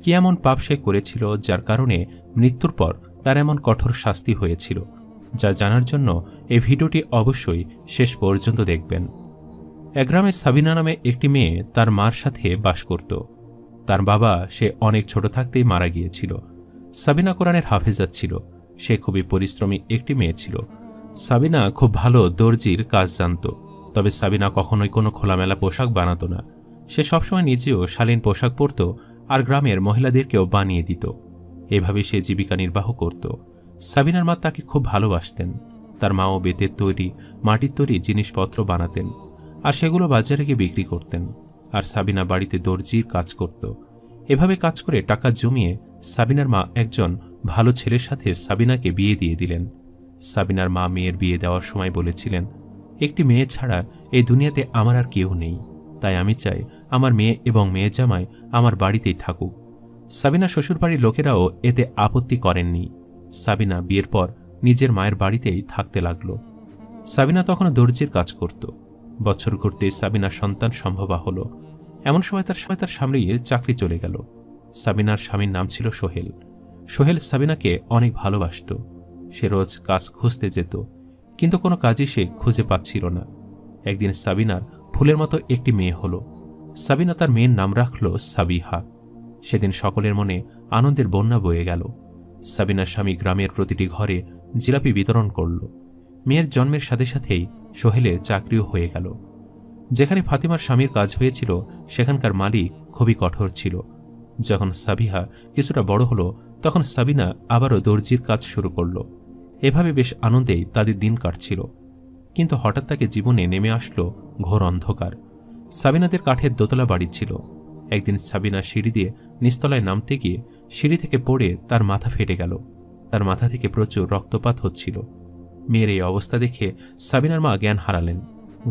কি এমন পাপ সে করেছিল যার কারণে মৃত্যুর পর তার এমন কঠোর শাস্তি হয়েছিল, যা জানার জন্য এই ভিডিওটি অবশ্যই শেষ পর্যন্ত দেখবেন। এক গ্রামে সাবিনা নামে একটি মেয়ে তার মার সাথে বাস করত। তার বাবা সে অনেক ছোট থাকতেই মারা গিয়েছিল। সাবিনা কোরআনের হাফেজা ছিল। সে খুবই পরিশ্রমী একটি মেয়ে ছিল। সাবিনা খুব ভালো দর্জির কাজ জানত, তবে সাবিনা কখনোই কোনো খোলামেলা পোশাক বানাতো না। সে সবসময় নিজেও শালীন পোশাক পরত আর গ্রামের মহিলাদেরকেও বানিয়ে দিত। এভাবে সে জীবিকা নির্বাহ করত। সাবিনার মা তাকে খুব ভালোবাসতেন। তার মাও বেতের তৈরি, মাটির তৈরি জিনিসপত্র বানাতেন আর সেগুলো বাজারে গিয়ে বিক্রি করতেন। আর সাবিনা বাড়িতে দর্জির কাজ করত। এভাবে কাজ করে টাকা জমিয়ে সাবিনার মা একজন ভালো ছেলের সাথে সাবিনাকে বিয়ে দিয়ে দিলেন। সাবিনার মা মেয়ের বিয়ে দেওয়ার সময় বলেছিলেন, একটি মেয়ে ছাড়া এই দুনিয়াতে আমার আর কেউ নেই, তাই আমি চাই আমার মেয়ে এবং মেয়ে জামাই আমার বাড়িতেই থাকুক। সাবিনা শ্বশুরবাড়ির লোকেরাও এতে আপত্তি করেননি। সাবিনা বিয়ের পর নিজের মায়ের বাড়িতেই থাকতে লাগল। সাবিনা তখনও দর্জির কাজ করত। বছর ঘুরতে সাবিনার সন্তান সম্ভবা হল। এমন সময় তার স্বামীর চাকরি চলে গেল। সাবিনার স্বামীর নাম ছিল সোহেল। সোহেল সাবিনাকে অনেক ভালোবাসত। সে রোজ কাজ খুঁজতে যেত, কিন্তু কোনো কাজই সে খুঁজে পাচ্ছিল না। একদিন সাবিনার ফুলের মতো একটি মেয়ে হল। সাবিনা তার মেয়ের নাম রাখল সাবিহা। সেদিন সকলের মনে আনন্দের বন্যা বয়ে গেল। সাবিনার স্বামী গ্রামের প্রতিটি ঘরে জিলাপি বিতরণ করল। মেয়ের জন্মের সাথে সাথেই সোহেলের চাকরিও হয়ে গেল। যেখানে ফাতিমার স্বামীর কাজ হয়েছিল সেখানকার মালিক খুবই কঠোর ছিল। যখন সাবিহা কিছুটা বড় হলো তখন সাবিনা আবারও দর্জির কাজ শুরু করল। এভাবে বেশ আনন্দেই তাদের দিন কাটছিল। কিন্তু হঠাৎ তাকে জীবনে নেমে আসলো ঘোর অন্ধকার। সাবিনাদের কাঠের দোতলা বাড়ি ছিল। একদিন সাবিনা সিঁড়ি দিয়ে নিচতলায় নামতে গিয়ে সিঁড়ি থেকে পড়ে তার মাথা ফেটে গেল। তার মাথা থেকে প্রচুর রক্তপাত হচ্ছিল। মেয়ের এই অবস্থা দেখে সাবিনার মা জ্ঞান হারালেন।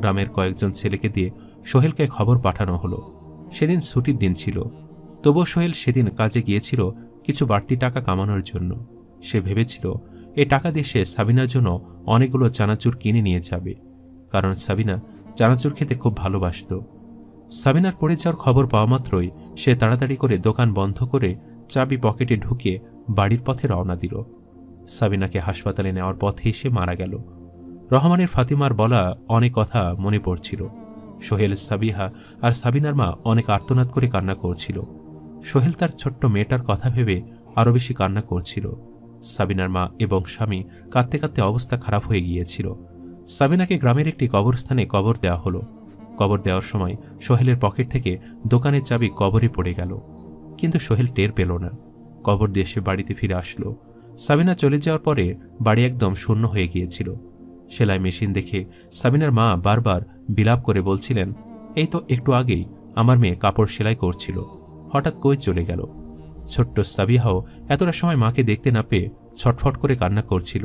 গ্রামের কয়েকজন ছেলেকে দিয়ে সোহেলকে খবর পাঠানো হলো। সেদিন ছুটির দিন ছিল, তবুও সোহেল সেদিন কাজে গিয়েছিল কিছু বাড়তি টাকা কামানোর জন্য। সে ভেবেছিল এই টাকা দিয়ে সে সাবিনার জন্য অনেকগুলো চানাচুর কিনে নিয়ে যাবে, কারণ সাবিনা চানাচুর খেতে খুব ভালোবাসত। সাবিনার পড়ে যাওয়ার খবর পাওয়া মাত্রই সে তাড়াতাড়ি করে দোকান বন্ধ করে চাবি পকেটে ঢুকিয়ে বাড়ির পথে রওনা দিল। সাবিনাকে হাসপাতালে নেওয়ার পথে সে মারা গেল। রহমানের ফাতিমার বলা অনেক কথা মনে পড়ছিল। সোহেল, সাবিহা আর সাবিনার মা অনেক আর্তনাদ করে কান্না করছিল। সোহেল তার ছোট্ট মেয়েটার কথা ভেবে আরো বেশি কান্না করছিল। সাবিনার মা এবং স্বামী কাঁদতে কাঁদতে অবস্থা খারাপ হয়ে গিয়েছিল। সাবিনাকে গ্রামের একটি কবরস্থানে কবর দেওয়া হলো। কবর দেওয়ার সময় সোহেলের পকেট থেকে দোকানের চাবি কবরে পড়ে গেল, কিন্তু সোহেল টের পেল না। কবর দিয়ে সে বাড়িতে ফিরে আসলো। সাবিনা চলে যাওয়ার পরে বাড়ি একদম শূন্য হয়ে গিয়েছিল। সেলাই মেশিন দেখে সাবিনার মা বারবার বিলাপ করে বলছিলেন, এই তো একটু আগেই আমার মেয়ে কাপড় সেলাই করছিল, হঠাৎ কই চলে গেল। ছোট্ট সাবিহাও এতটা সময় মাকে দেখতে না পেয়ে ছটফট করে কান্না করছিল।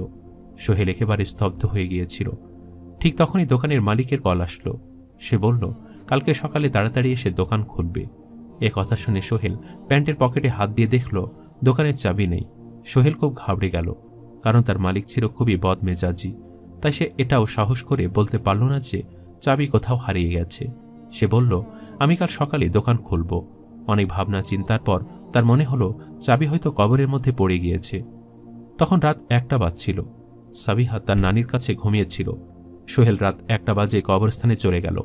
সোহেল একেবারে স্তব্ধ হয়ে গিয়েছিল। ঠিক তখনই দোকানের মালিকের কল আসলো। সে বলল, কালকে সকালে তাড়াতাড়ি এসে দোকান খুলবে। এ কথা শুনে সোহেল প্যান্টের পকেটে হাত দিয়ে দেখল দোকানের চাবি নেই। সোহেল খুব ঘাবড়ে গেল, কারণ তার মালিক ছিল খুবই বদমেজাজি। তাই সে এটাও সাহস করে বলতে পারল না যে চাবি কোথাও হারিয়ে গেছে। সে বলল, আমি কাল সকালে দোকান খুলব। অনেক ভাবনা চিন্তার পর তার মনে হলো চাবি হয়তো কবরের মধ্যে পড়ে গিয়েছে। তখন রাত 1টা বাজছিল। সাবিহা তার নানির কাছে ঘুমিয়েছিল। সোহেল রাত 1টা বাজে কবরস্থানে চলে গেল।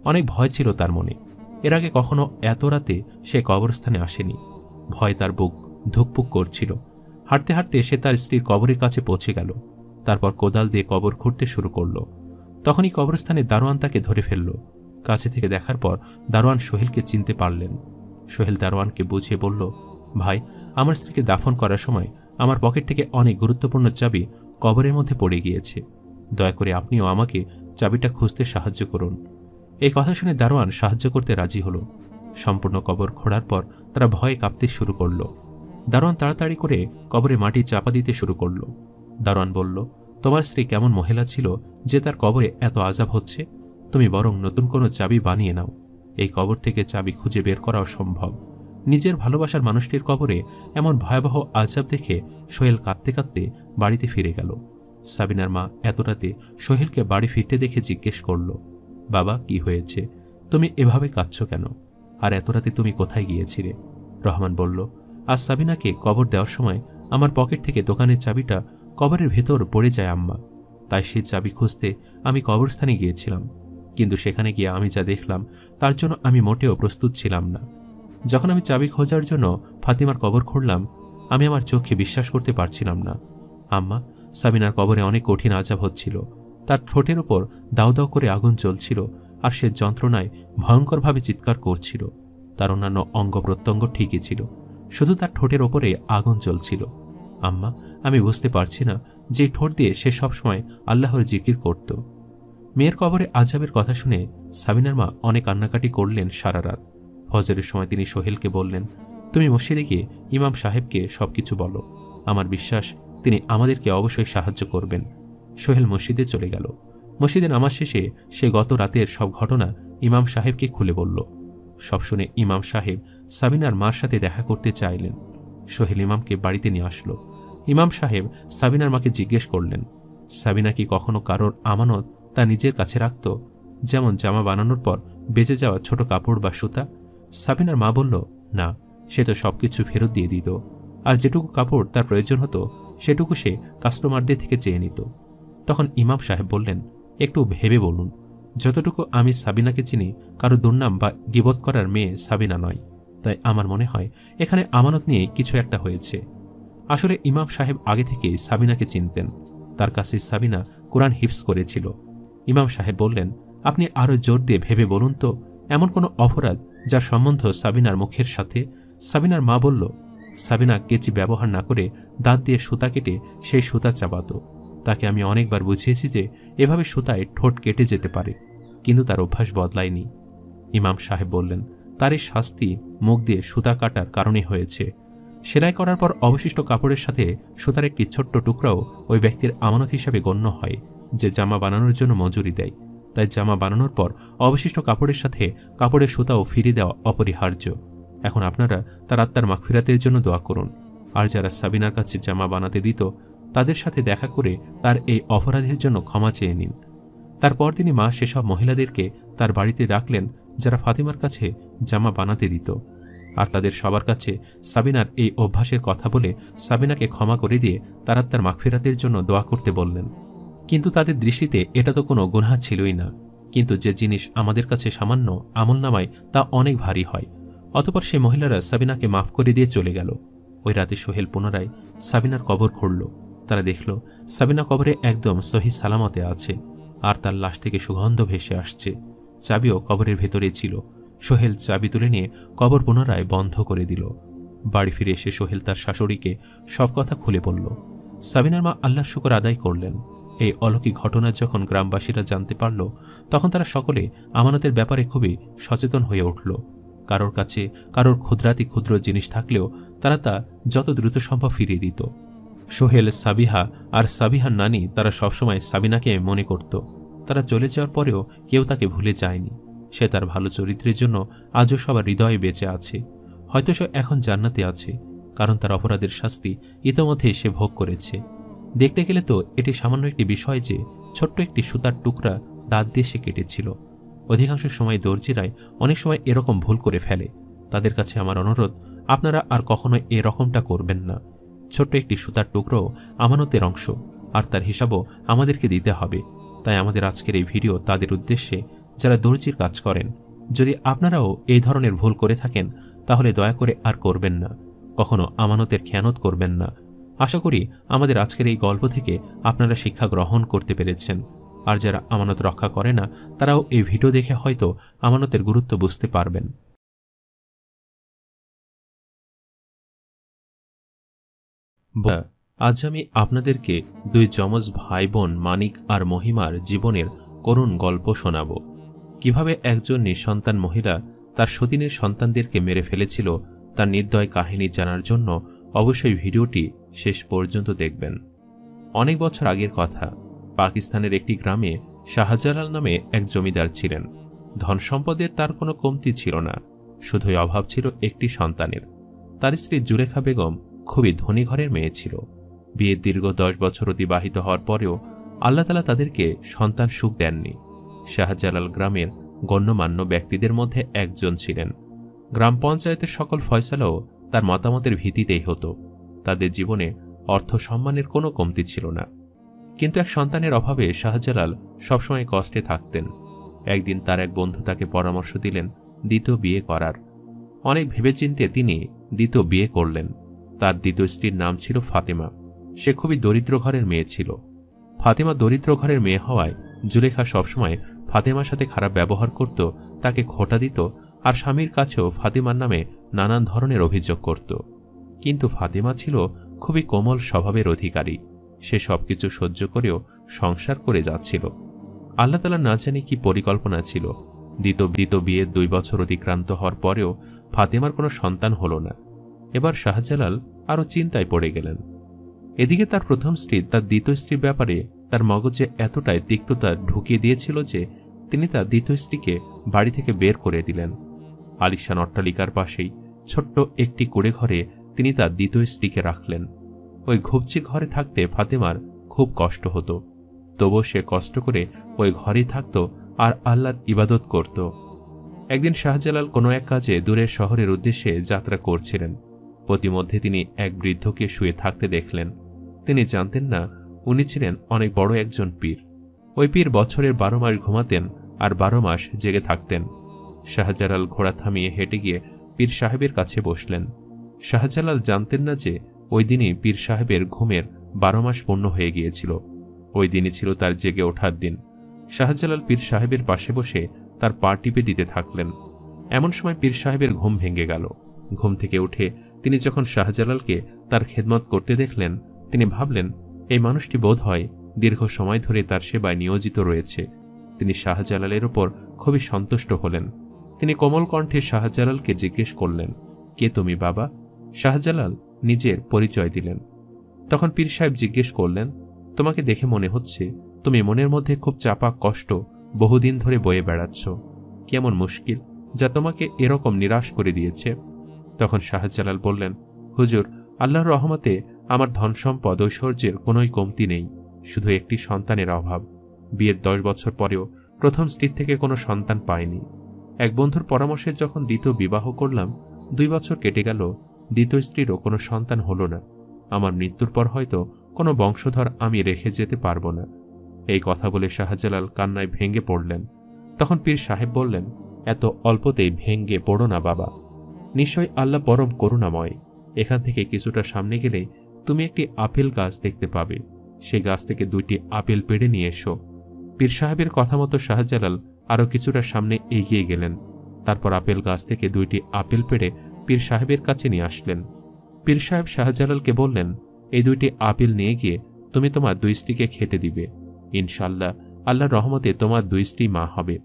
অনেক ভয় ছিল তার মনে। এর আগে কখনো এত রাতে সে কবরস্থানে আসেনি। ভয় তার বুক ধুকপুক করছিল। হাঁটতে হাঁটতে সে তার স্ত্রীর কবরের কাছে পৌঁছে গেল। তারপর কোদাল দিয়ে কবর খুঁড়তে শুরু করল। তখনই কবরস্থানে দারোয়ান তাকে ধরে ফেলল। কাছে থেকে দেখার পর দারোয়ান সোহেলকে চিনতে পারলেন। সোহেল দারোয়ানকে বুঝিয়ে বলল, ভাই, আমার স্ত্রীকে দাফন করার সময় আমার পকেট থেকে অনেক গুরুত্বপূর্ণ চাবি কবরের মধ্যে পড়ে গিয়েছে। দয়া করে আপনিও আমাকে চাবিটা খুঁজতে সাহায্য করুন। এই কথা শুনে দারোয়ান সাহায্য করতে রাজি হল। সম্পূর্ণ কবর খোঁড়ার পর তারা ভয়ে কাঁপতে শুরু করল। দারোয়ান তাড়াতাড়ি করে কবরে মাটি চাপা দিতে শুরু করল। দারোয়ান বলল, তোমার স্ত্রী কেমন মহিলা ছিল যে তার কবরে এত আযাব হচ্ছে? তুমি বরং নতুন কোনো চাবি বানিয়ে নাও। এই কবর থেকে চাবি খুঁজে বের করা অসম্ভব। নিজের ভালোবাসার মানুষটির কবরে এমন ভয়াবহ আযাব দেখে সোহেল কাঁদতে কাঁদতে বাড়িতে ফিরে গেল। সাবিনার মা এত রাতে সোহেলকে বাড়ি ফিরতে দেখে জিজ্ঞেস করল, বাবা, কি হয়েছে? তুমি এভাবে কাঁদছ কেন? আর এত রাতে তুমি কোথায় গিয়েছিলে? রহমান বলল, আজ সাবিনাকে কবর দেওয়ার সময় আমার পকেট থেকে দোকানের চাবিটা কবরের ভেতর পড়ে যায় আম্মা। তাই সেই চাবি খুঁজতে আমি কবরস্থানে গিয়েছিলাম। কিন্তু সেখানে গিয়ে আমি যা দেখলাম তার জন্য আমি মোটেও প্রস্তুত ছিলাম না। যখন আমি চাবি খোঁজার জন্য ফাতিমার কবর খুঁড়লাম, আমি আমার চোখে বিশ্বাস করতে পারছিলাম না। আম্মা, সাবিনার কবরে অনেক কঠিন আযাব হচ্ছিল। তার ঠোঁটের ওপর দাউ দাউ করে আগুন জ্বলছিল, আর সে যন্ত্রণায় ভয়ঙ্করভাবে চিৎকার করছিল। তার অন্যান্য অঙ্গ প্রত্যঙ্গ ঠিকই ছিল, শুধু তার ঠোঁটের ওপরে আগুন জ্বলছিল। আম্মা, আমি বুঝতে পারছি না যে ঠোঁট দিয়ে সে সবসময় আল্লাহর জিকির করত। মেয়ের কবরে আযাবের কথা শুনে সাবিনার মা অনেক কান্নাকাটি করলেন সারা রাত। ফজরের সময় তিনি সোহেলকে বললেন, তুমি মসজিদে গিয়ে ইমাম সাহেবকে সবকিছু বলো। আমার বিশ্বাস তিনি আমাদেরকে অবশ্যই সাহায্য করবেন। সোহেল মসজিদে চলে গেল। মসজিদে নামাজ শেষে সে গত রাতের সব ঘটনা ইমাম সাহেবকে খুলে বলল। সব শুনে ইমাম সাহেব সাবিনার মার সাথে দেখা করতে চাইলেন। সোহেল ইমামকে বাড়িতে নিয়ে আসলো। ইমাম সাহেব সাবিনার মাকে জিজ্ঞেস করলেন, সাবিনা কি কখনো কারোর আমানত তা নিজের কাছে রাখত, যেমন জামা বানানোর পর বেঁচে যাওয়া ছোট কাপড় বা সুতা? সাবিনার মা বলল, না, সে তো সবকিছু ফেরত দিয়ে দিত, আর যেটুকু কাপড় তার প্রয়োজন হতো সেটুকু সে কাস্টমারদের থেকে চেয়ে নিত। তখন ইমাম সাহেব বললেন, একটু ভেবে বলুন, যতটুকু আমি সাবিনাকে চিনি, কারো দুর্নাম বা গীবত করার মেয়ে সাবিনা নয়। তাই আমার মনে হয় এখানে আমানত নিয়ে কিছু একটা হয়েছে। আসলে ইমাম সাহেব আগে থেকে সাবিনাকে চিনতেন। তার কাছে সাবিনা কোরআন হিফজ করেছিল। ইমাম সাহেব বললেন, আপনি আরও জোর দিয়ে ভেবে বলুন তো, এমন কোনো অপরাধ যার সম্বন্ধ সাবিনার মুখের সাথে? সাবিনার মা বলল, সাবিনা কেচি ব্যবহার না করে দাঁত দিয়ে সুতা কেটে সেই সুতা চাবাত। তাকে আমি অনেকবার বুঝিয়েছি যে এভাবে সুতায় ঠোঁট কেটে যেতে পারে, কিন্তু তার অভ্যাস বদলায়নি। ইমাম সাহেব বললেন, তার এই শাস্তি মুখ দিয়ে সুতা কাটার কারণে হয়েছে। সেলাই করার পর অবশিষ্ট কাপড়ের সাথে সুতার একটি ছোট্ট টুকরাও ওই ব্যক্তির আমানত হিসাবে গণ্য হয়, যে জামা বানানোর জন্য মজুরি দেয়। তাই জামা বানানোর পর অবশিষ্ট কাপড়ের সাথে কাপড়ের সুতাও ফিরিয়ে দেওয়া অপরিহার্য। এখন আপনারা তার আত্মার মাগফিরাতের জন্য দোয়া করুন। আর যারা সাবিনার কাছে জামা বানাতে দিত, তাদের সাথে দেখা করে তার এই অপরাধের জন্য ক্ষমা চেয়ে নিন। তারপর তিনি মা সেসব মহিলাদেরকে তার বাড়িতে রাখলেন যারা ফাতিমার কাছে জামা বানাতে দিত, আর তাদের সবার কাছে সাবিনার এই অভ্যাসের কথা বলে সাবিনাকে ক্ষমা করে দিয়ে তার আত্মার মাগফিরাতের জন্য দোয়া করতে বললেন। কিন্তু তাদের দৃষ্টিতে এটা তো কোনো গুনাহ ছিলই না। কিন্তু যে জিনিস আমাদের কাছে সামান্য, আমলনামায় তা অনেক ভারী হয়। অতঃপর সেই মহিলারা সাবিনাকে মাফ করে দিয়ে চলে গেল। ওই রাতে সোহেল পুনরায় সাবিনার কবর খুঁড়ল। তারা দেখল সাবিনা কবরে একদম সহি সালামতে আছে, আর তার লাশ থেকে সুগন্ধ ভেসে আসছে। চাবিও কবরের ভেতরে ছিল। সোহেল চাবি তুলে নিয়ে কবর পুনরায় বন্ধ করে দিল। বাড়ি ফিরে এসে সোহেল তার শাশুড়িকে সব কথা খুলে বলল। সাবিনার মা আল্লাহর শুকর আদায় করলেন। এই অলৌকিক ঘটনা যখন গ্রামবাসীরা জানতে পারল, তখন তারা সকলে আমানতের ব্যাপারে খুবই সচেতন হয়ে উঠল। কারোর কাছে কারোর ক্ষুদ্রাতি ক্ষুদ্র জিনিস থাকলেও তারা তা যত দ্রুত সম্ভব ফিরিয়ে দিত। সোহেল, সাবিহা আর সাবিহার নানি তারা সবসময় সাবিনাকে মনে করত। তারা চলে যাওয়ার পরেও কেউ তাকে ভুলে যায়নি। সে তার ভালো চরিত্রের জন্য আজও সবার হৃদয়ে বেঁচে আছে। হয়তো সে এখন জান্নাতে আছে, কারণ তার অপরাধের শাস্তি ইতোমধ্যে সে ভোগ করেছে। দেখতে গেলে তো এটি সামান্য একটি বিষয় যে ছোট্ট একটি সুতার টুকরা দাঁত দিয়ে সে কেটেছিল। অধিকাংশ সময় দর্জিরাই অনেক সময় এরকম ভুল করে ফেলে। তাদের কাছে আমার অনুরোধ, আপনারা আর কখনো এরকমটা করবেন না। ছোট্ট একটি সুতার টুকরো আমানতের অংশ, আর তার হিসাবও আমাদেরকে দিতে হবে। তাই আমাদের আজকের এই ভিডিও তাদের উদ্দেশ্যে যারা দর্জির কাজ করেন। যদি আপনারাও এই ধরনের ভুল করে থাকেন, তাহলে দয়া করে আর করবেন না। কখনো আমানতের খেয়ানত করবেন না। আশা করি আমাদের আজকের এই গল্প থেকে আপনারা শিক্ষা গ্রহণ করতে পেরেছেন। আর যারা আমানত রক্ষা করে না তারাও এই ভিডিও দেখে হয়তো আমানতের গুরুত্ব বুঝতে পারবেন। আজ আমি আপনাদেরকে দুই যমজ ভাই বোন মানিক আর মহিমার জীবনের করুণ গল্প শোনাব। কিভাবে একজন নিঃসন্তান মহিলা তার সতীনের সন্তানদেরকে মেরে ফেলেছিল তার নির্দয় কাহিনী জানার জন্য অবশ্যই ভিডিওটি শেষ পর্যন্ত দেখবেন। অনেক বছর আগের কথা, পাকিস্তানের একটি গ্রামে শাহজালাল নামে এক জমিদার ছিলেন। ধন সম্পদের তার কোনো কমতি ছিল না, শুধুই অভাব ছিল একটি সন্তানের। তার স্ত্রী জুলেখা বেগম খুবই ধনী ঘরের মেয়ে ছিল। বিয়ের দীর্ঘ 10 বছর অতিবাহিত হওয়ার পরেও আল্লাহ তাআলা তাদেরকে সন্তান সুখ দেননি। শাহজালাল গ্রামের গণ্যমান্য ব্যক্তিদের মধ্যে একজন ছিলেন। গ্রাম পঞ্চায়েতের সকল ফয়সালাও তার মতামতের ভিত্তিতেই হতো। তাদের জীবনে অর্থ সম্মানের কোনো কমতি ছিল না, কিন্তু এক সন্তানের অভাবে শাহজালাল সবসময় কষ্টে থাকতেন। একদিন তার এক বন্ধু তাকে পরামর্শ দিলেন দ্বিতীয় বিয়ে করার। অনেক ভেবেচিন্তে তিনি দ্বিতীয় বিয়ে করলেন। তার দ্বিতীয় স্ত্রীর নাম ছিল ফাতেমা। সে খুবই দরিদ্র ঘরের মেয়ে ছিল। ফাতেমা দরিদ্র ঘরের মেয়ে হওয়ায় জুলেখা সবসময় ফাতেমার সাথে খারাপ ব্যবহার করত, তাকে খোঁটা দিত আর স্বামীর কাছেও ফাতেমার নামে নানান ধরনের অভিযোগ করত। কিন্তু ফাতেমা ছিল খুবই কোমল স্বভাবের অধিকারী। সে সবকিছু সহ্য করেও সংসার করে যাচ্ছিল। আল্লাহ তাআলা না জানি কি পরিকল্পনা ছিল। দ্বিতীয় বিয়ের 2 বছর অতিক্রান্ত হওয়ার পরেও ফাতেমার কোনো সন্তান হল না। এবার শাহজালাল আরও চিন্তায় পড়ে গেলেন। এদিকে তার প্রথম স্ত্রী তার দ্বিতীয় স্ত্রীর ব্যাপারে তার মগজে এতটাই তিক্ততা ঢুকিয়ে দিয়েছিল যে তিনি তার দ্বিতীয় স্ত্রীকে বাড়ি থেকে বের করে দিলেন। আলিশান অট্টালিকার পাশেই ছোট্ট একটি কুঁড়ে ঘরে তিনি তার দ্বিতীয় স্ত্রীকে রাখলেন। ওই ঘুপচি ঘরে থাকতে ফাতেমার খুব কষ্ট হতো, তবুও সে কষ্ট করে ওই ঘরেই থাকত আর আল্লাহর ইবাদত করত। একদিন শাহজালাল কোনো এক কাজে দূরের শহরের উদ্দেশ্যে যাত্রা করছিলেন। প্রতিমধ্যে তিনি এক বৃদ্ধকে শুয়ে থাকতে দেখলেন। তিনি জানতেন না উনি ছিলেন অনেক বড় একজন পীর। ওই পীর বছরের 12 মাস ঘুমাতেন আর 12 মাস জেগে থাকতেন। শাহজালাল ঘোড়া থামিয়ে হেঁটে গিয়ে পীর সাহেবের কাছে বসলেন। শাহজালাল জানতেন না যে ওই দিনই পীর সাহেবের ঘুমের 12 মাস পূর্ণ হয়ে গিয়েছিল। ওই দিনই ছিল তার জেগে ওঠার দিন। শাহজালাল পীর সাহেবের পাশে বসে তার পা টিপে দিতে থাকলেন। এমন সময় পীর সাহেবের ঘুম ভেঙে গেল। ঘুম থেকে উঠে তিনি যখন শাহজালালকে তার খেদমত করতে দেখলেন, তিনি ভাবলেন এই মানুষটি বোধ হয় দীর্ঘ সময় ধরে তার সেবায় নিয়োজিত রয়েছে। তিনি শাহজালালের ওপর খুবই সন্তুষ্ট হলেন। তিনি কোমল কণ্ঠে শাহজালালকে জিজ্ঞেস করলেন, কে তুমি বাবা? শাহজালাল নিজের পরিচয় দিলেন। তখন পীর সাহেব জিজ্ঞেস করলেন, তোমাকে দেখে মনে হচ্ছে তুমি মনের মধ্যে খুব চাপা কষ্ট বহুদিন ধরে বয়ে বেড়াচ্ছ। কেমন মুশকিল যা তোমাকে এরকম নিরাশ করে দিয়েছে? তখন শাহজালাল বললেন, হুজুর, আল্লাহর রহমতে আমার ধন সম্পদ ঐশ্বর্যের কোনোই কমতি নেই, শুধু একটি সন্তানের অভাব। বিয়ের 10 বছর পরেও প্রথম স্ত্রীর থেকে কোনো সন্তান পাইনি। এক বন্ধুর পরামর্শে যখন দ্বিতীয় বিবাহ করলাম, 2 বছর কেটে গেল, দ্বিতীয় স্ত্রীরও কোনো সন্তান হলো না। আমার মৃত্যুর পর হয়তো কোনো বংশধর আমি রেখে যেতে পারবো না। এই কথা বলে শাহজালাল কান্নায় ভেঙে পড়লেন। তখন পীর সাহেব বললেন, এত অল্পতেই ভেঙে পড়ো না বাবা, নিশ্চয় আল্লাহ পরম করুণাময়। এখান থেকে কিছুটা সামনে গেলেই তুমি একটি আপেল গাছ দেখতে পাবে। সেই গাছ থেকে 2টি আপেল পেড়ে নিয়ে এসো। পীর সাহেবের কথা মতো শাহজালাল আরও কিছুটা সামনে এগিয়ে গেলেন। তারপর আপেল গাছ থেকে 2টি আপেল পেড়ে পীর সাহেবের কাছে নিয়ে আসলেন। পীর সাহেব শাহজালালকে বললেন, এই 2টি আপেল নিয়ে গিয়ে তুমি তোমার 2 স্ত্রীকে খেতে দিবে। ইনশাল্লাহ আল্লাহর রহমতে তোমার 2 স্ত্রী মা হবে।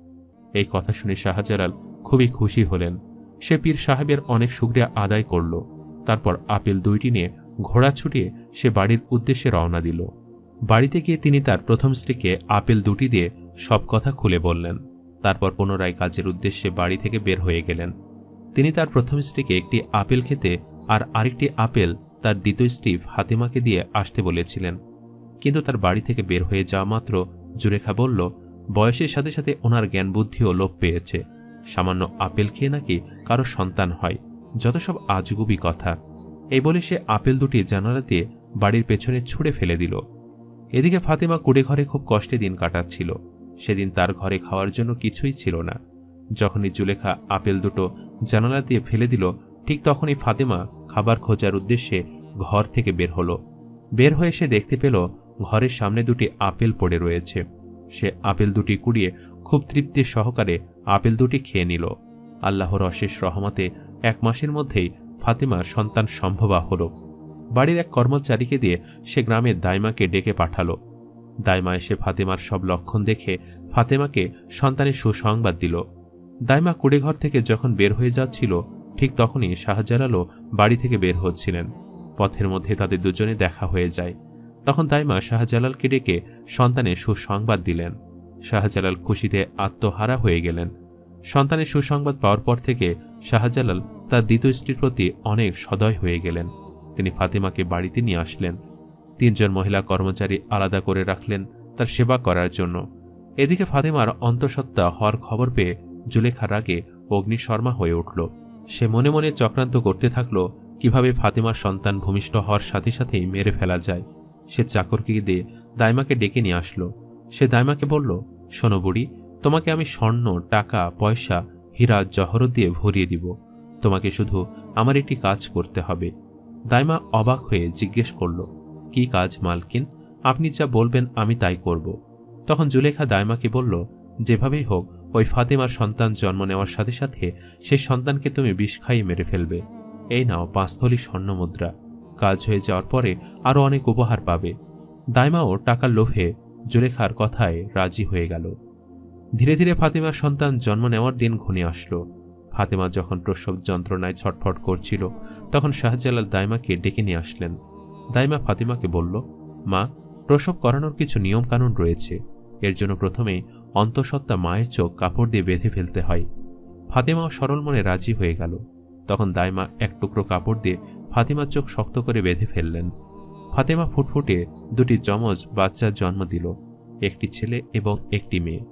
এই কথা শুনে শাহজালাল খুবই খুশি হলেন। সে পীর সাহেবের অনেক শুকরিয়া আদায় করল। তারপর আপেল 2টি নিয়ে ঘোড়া ছুটিয়ে সে বাড়ির উদ্দেশ্যে রওনা দিল। বাড়িতে গিয়ে তিনি তার প্রথম স্ত্রীকে আপেল 2টি দিয়ে সব কথা খুলে বললেন। তারপর পুনরায় কাজের উদ্দেশ্যে বাড়ি থেকে বের হয়ে গেলেন। তিনি তার প্রথম স্ত্রীকে একটি আপেল খেতে আর আরেকটি আপেল তার দ্বিতীয় স্ত্রী ফাতেমাকে দিয়ে আসতে বলেছিলেন। কিন্তু তার বাড়ি থেকে বের হয়ে যাওয়া মাত্র জুলেখা বলল, বয়সের সাথে সাথে ওনার জ্ঞান বুদ্ধিও লোপ পেয়েছে। সামান্য আপেল খেয়ে নাকি কারো সন্তান হয়, যত সব আজগুবি কথা। এই বলে সে আপেল 2টি জানালা দিয়ে বাড়ির পেছনে ছুঁড়ে ফেলে দিল। এদিকে ফাতেমা কুড়ে ঘরে খুব কষ্টে দিন কাটাচ্ছিল। সেদিন তার ঘরে খাওয়ার জন্য কিছুই ছিল না। যখনই জুলেখা আপেল 2টো জানালা দিয়ে ফেলে দিল, ঠিক তখনই ফাতেমা খাবার খোঁজার উদ্দেশ্যে ঘর থেকে বের হলো। বের হয়ে সে দেখতে পেল ঘরের সামনে দুটি আপেল পড়ে রয়েছে। সে আপেল দুটি কুড়িয়ে খুব তৃপ্তির সহকারে আপেল দুটি খেয়ে নিল। আল্লাহর অশেষ রহমতে 1 মাসের মধ্যেই ফাতেমার সন্তান সম্ভবা হল। বাড়ির এক কর্মচারীকে দিয়ে সে গ্রামের দাইমাকে ডেকে পাঠালো। দাইমা এসে ফাতেমার সব লক্ষণ দেখে ফাতেমাকে সন্তানের সুসংবাদ দিল। দাইমা কুড়েঘর থেকে যখন বের হয়ে যাচ্ছিল ঠিক তখনই শাহজালালও বাড়ি থেকে বের হচ্ছিলেন। পথের মধ্যে তাদের দুজনে দেখা হয়ে যায়। তখন দাইমা শাহজালালকে ডেকে সন্তানের সুসংবাদ দিলেন। শাহজালাল খুশিতে আত্মহারা হয়ে গেলেন। সন্তানের সুসংবাদ পাওয়ার পর থেকে শাহজালাল তার দ্বিতীয় স্ত্রীর প্রতি অনেক সদয় হয়ে গেলেন। তিনি ফাতেমাকে বাড়িতে নিয়ে আসলেন। 3 জন মহিলা কর্মচারী আলাদা করে রাখলেন তার সেবা করার জন্য। এদিকে ফাতেমার অন্তঃসত্ত্বা হওয়ার খবর পেয়ে জুলেখার রাগে অগ্নিশর্মা হয়ে উঠল। সে মনে মনে চক্রান্ত করতে থাকল কিভাবে ফাতেমার সন্তান ভূমিষ্ঠ হওয়ার সাথে সাথেই মেরে ফেলা যায়। সে চাকরকে দিয়ে দাইমাকে ডেকে নিয়ে আসলো। সে দাইমাকে বলল, শোনো বুড়ি, তোমাকে আমি স্বর্ণ, টাকা, পয়সা, হীরা জহরত দিয়ে ভরিয়ে দিব। তোমাকে শুধু আমার একটি কাজ করতে হবে। দাইমা অবাক হয়ে জিজ্ঞেস করল, কি কাজ মালকিন? আপনি যা বলবেন আমি তাই করব। তখন জুলেখা দাইমাকে বলল, যেভাবেই হোক ওই ফাতেমার সন্তান জন্ম নেওয়ার সাথে সাথে সেই সন্তানকে তুমি বিষ খাইয়ে মেরে ফেলবে। এই নাও 5 থলি স্বর্ণ মুদ্রা। কাজ হয়ে যাওয়ার পরে আরও অনেক উপহার পাবে। দাইমাও টাকার লোভে জুলেখার কথায় রাজি হয়ে গেল। ধীরে ধীরে ফাতেমার সন্তান জন্ম নেওয়ার দিন ঘনিয়ে আসলো। ফাতেমা যখন প্রসব যন্ত্রণায় ছটফট করছিল তখন শাহজালাল দাইমাকে ডেকে নিয়ে আসলেন। দাইমা ফাতেমাকে বলল, মা, প্রসব করানোর কিছু নিয়ম কানুন রয়েছে। এর জন্য প্রথমেই অন্তঃসত্ত্বা মায়ের চোখ কাপড় দিয়ে বেঁধে ফেলতে হয়। ফাতেমাও সরল মনে রাজি হয়ে গেল। তখন দাইমা এক টুকরো কাপড় দিয়ে ফাতেমার চোখ শক্ত করে বেঁধে ফেললেন। ফাতেমা ফুটফুটে 2টি যমজ বাচ্চার জন্ম দিল, একটি ছেলে এবং একটি মেয়ে।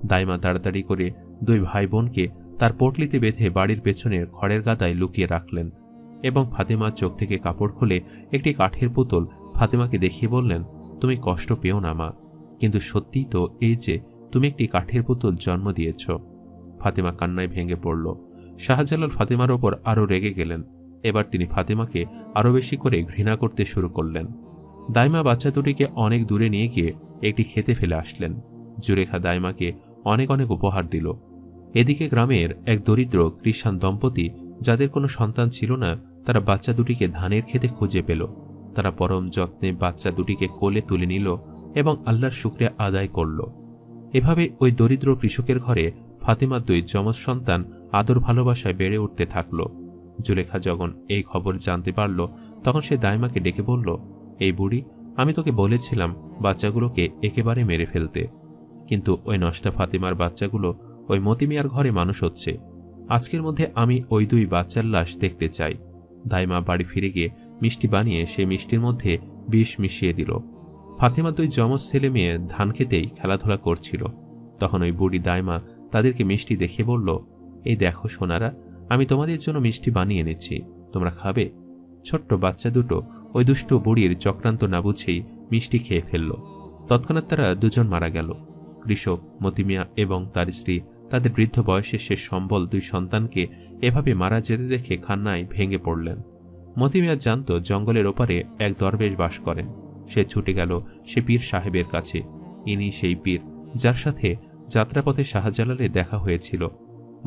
দাইমা তাড়াতাড়ি করে 2 ভাই বোনকে তার পটলিতে বেঁধে বাড়ির পেছনের খড়ের গাদায় লুকিয়ে রাখলেন এবং ফাতেমার চোখ থেকে কাপড় খুলে একটি কাঠের পুতুল ফাতেমাকে দেখিয়ে বললেন, তুমি কষ্ট পেও না মা, কিন্তু সত্যিই তো এই যে তুমি একটি কাঠের পুতুল জন্ম দিয়েছ। ফাতেমা কান্নায় ভেঙে পড়ল। শাহজালাল ফাতেমার ওপর আরও রেগে গেলেন। এবার তিনি ফাতেমাকে আরও বেশি করে ঘৃণা করতে শুরু করলেন। দাইমা বাচ্চা দুটিকে অনেক দূরে নিয়ে গিয়ে একটি খেতে ফেলে আসলেন। জুলেখা দাইমাকে অনেক অনেক উপহার দিল। এদিকে গ্রামের এক দরিদ্র কৃষাণ দম্পতি যাদের কোনো সন্তান ছিল না, তারা বাচ্চা দুটিকে ধানের খেতে খুঁজে পেল। তারা পরম যত্নে বাচ্চা দুটিকে কোলে তুলে নিল এবং আল্লাহর শুকরিয়া আদায় করল। এভাবে ওই দরিদ্র কৃষকের ঘরে ফাতেমার 2 যমজ সন্তান আদর ভালোবাসায় বেড়ে উঠতে থাকল। জুলেখা যখন এই খবর জানতে পারল তখন সে দাইমাকে ডেকে বলল, এই বুড়ি, আমি তোকে বলেছিলাম বাচ্চাগুলোকে একেবারে মেরে ফেলতে, কিন্তু ওই নষ্টা ফাতেমার বাচ্চাগুলো ওই মতি মিয়ার ঘরে মানুষ হচ্ছে। আজকের মধ্যে আমি ওই 2 বাচ্চার লাশ দেখতে চাই। দাইমা বাড়ি ফিরে গিয়ে মিষ্টি বানিয়ে সেই মিষ্টির মধ্যে বিষ মিশিয়ে দিল। ফাতেমার 2 যমজ ছেলে মেয়ে ধান খেতেই খেলাধুলা করছিল। তখন ওই বুড়ি দাইমা তাদেরকে মিষ্টি দেখে বলল, এই দেখো সোনারা, আমি তোমাদের জন্য মিষ্টি বানিয়ে এনেছি, তোমরা খাবে? ছোট্ট বাচ্চা দুটো ওই দুষ্ট বুড়ির চক্রান্ত না বুঝেই মিষ্টি খেয়ে ফেলল। তৎক্ষণাৎ তারা 2 জন মারা গেল। কৃষক মতিমিয়া এবং তার স্ত্রী তাদের বৃদ্ধ বয়সে শেষ সম্বল 2 সন্তানকে এভাবে মারা যেতে দেখে কান্নায় ভেঙে পড়লেন। মতিমিয়া জানত জঙ্গলের ওপারে এক দরবেশ বাস করেন। সে ছুটে গেল সে পীর সাহেবের কাছে। ইনি সেই পীর যার সাথে যাত্রাপথে শাহজালালে দেখা হয়েছিল।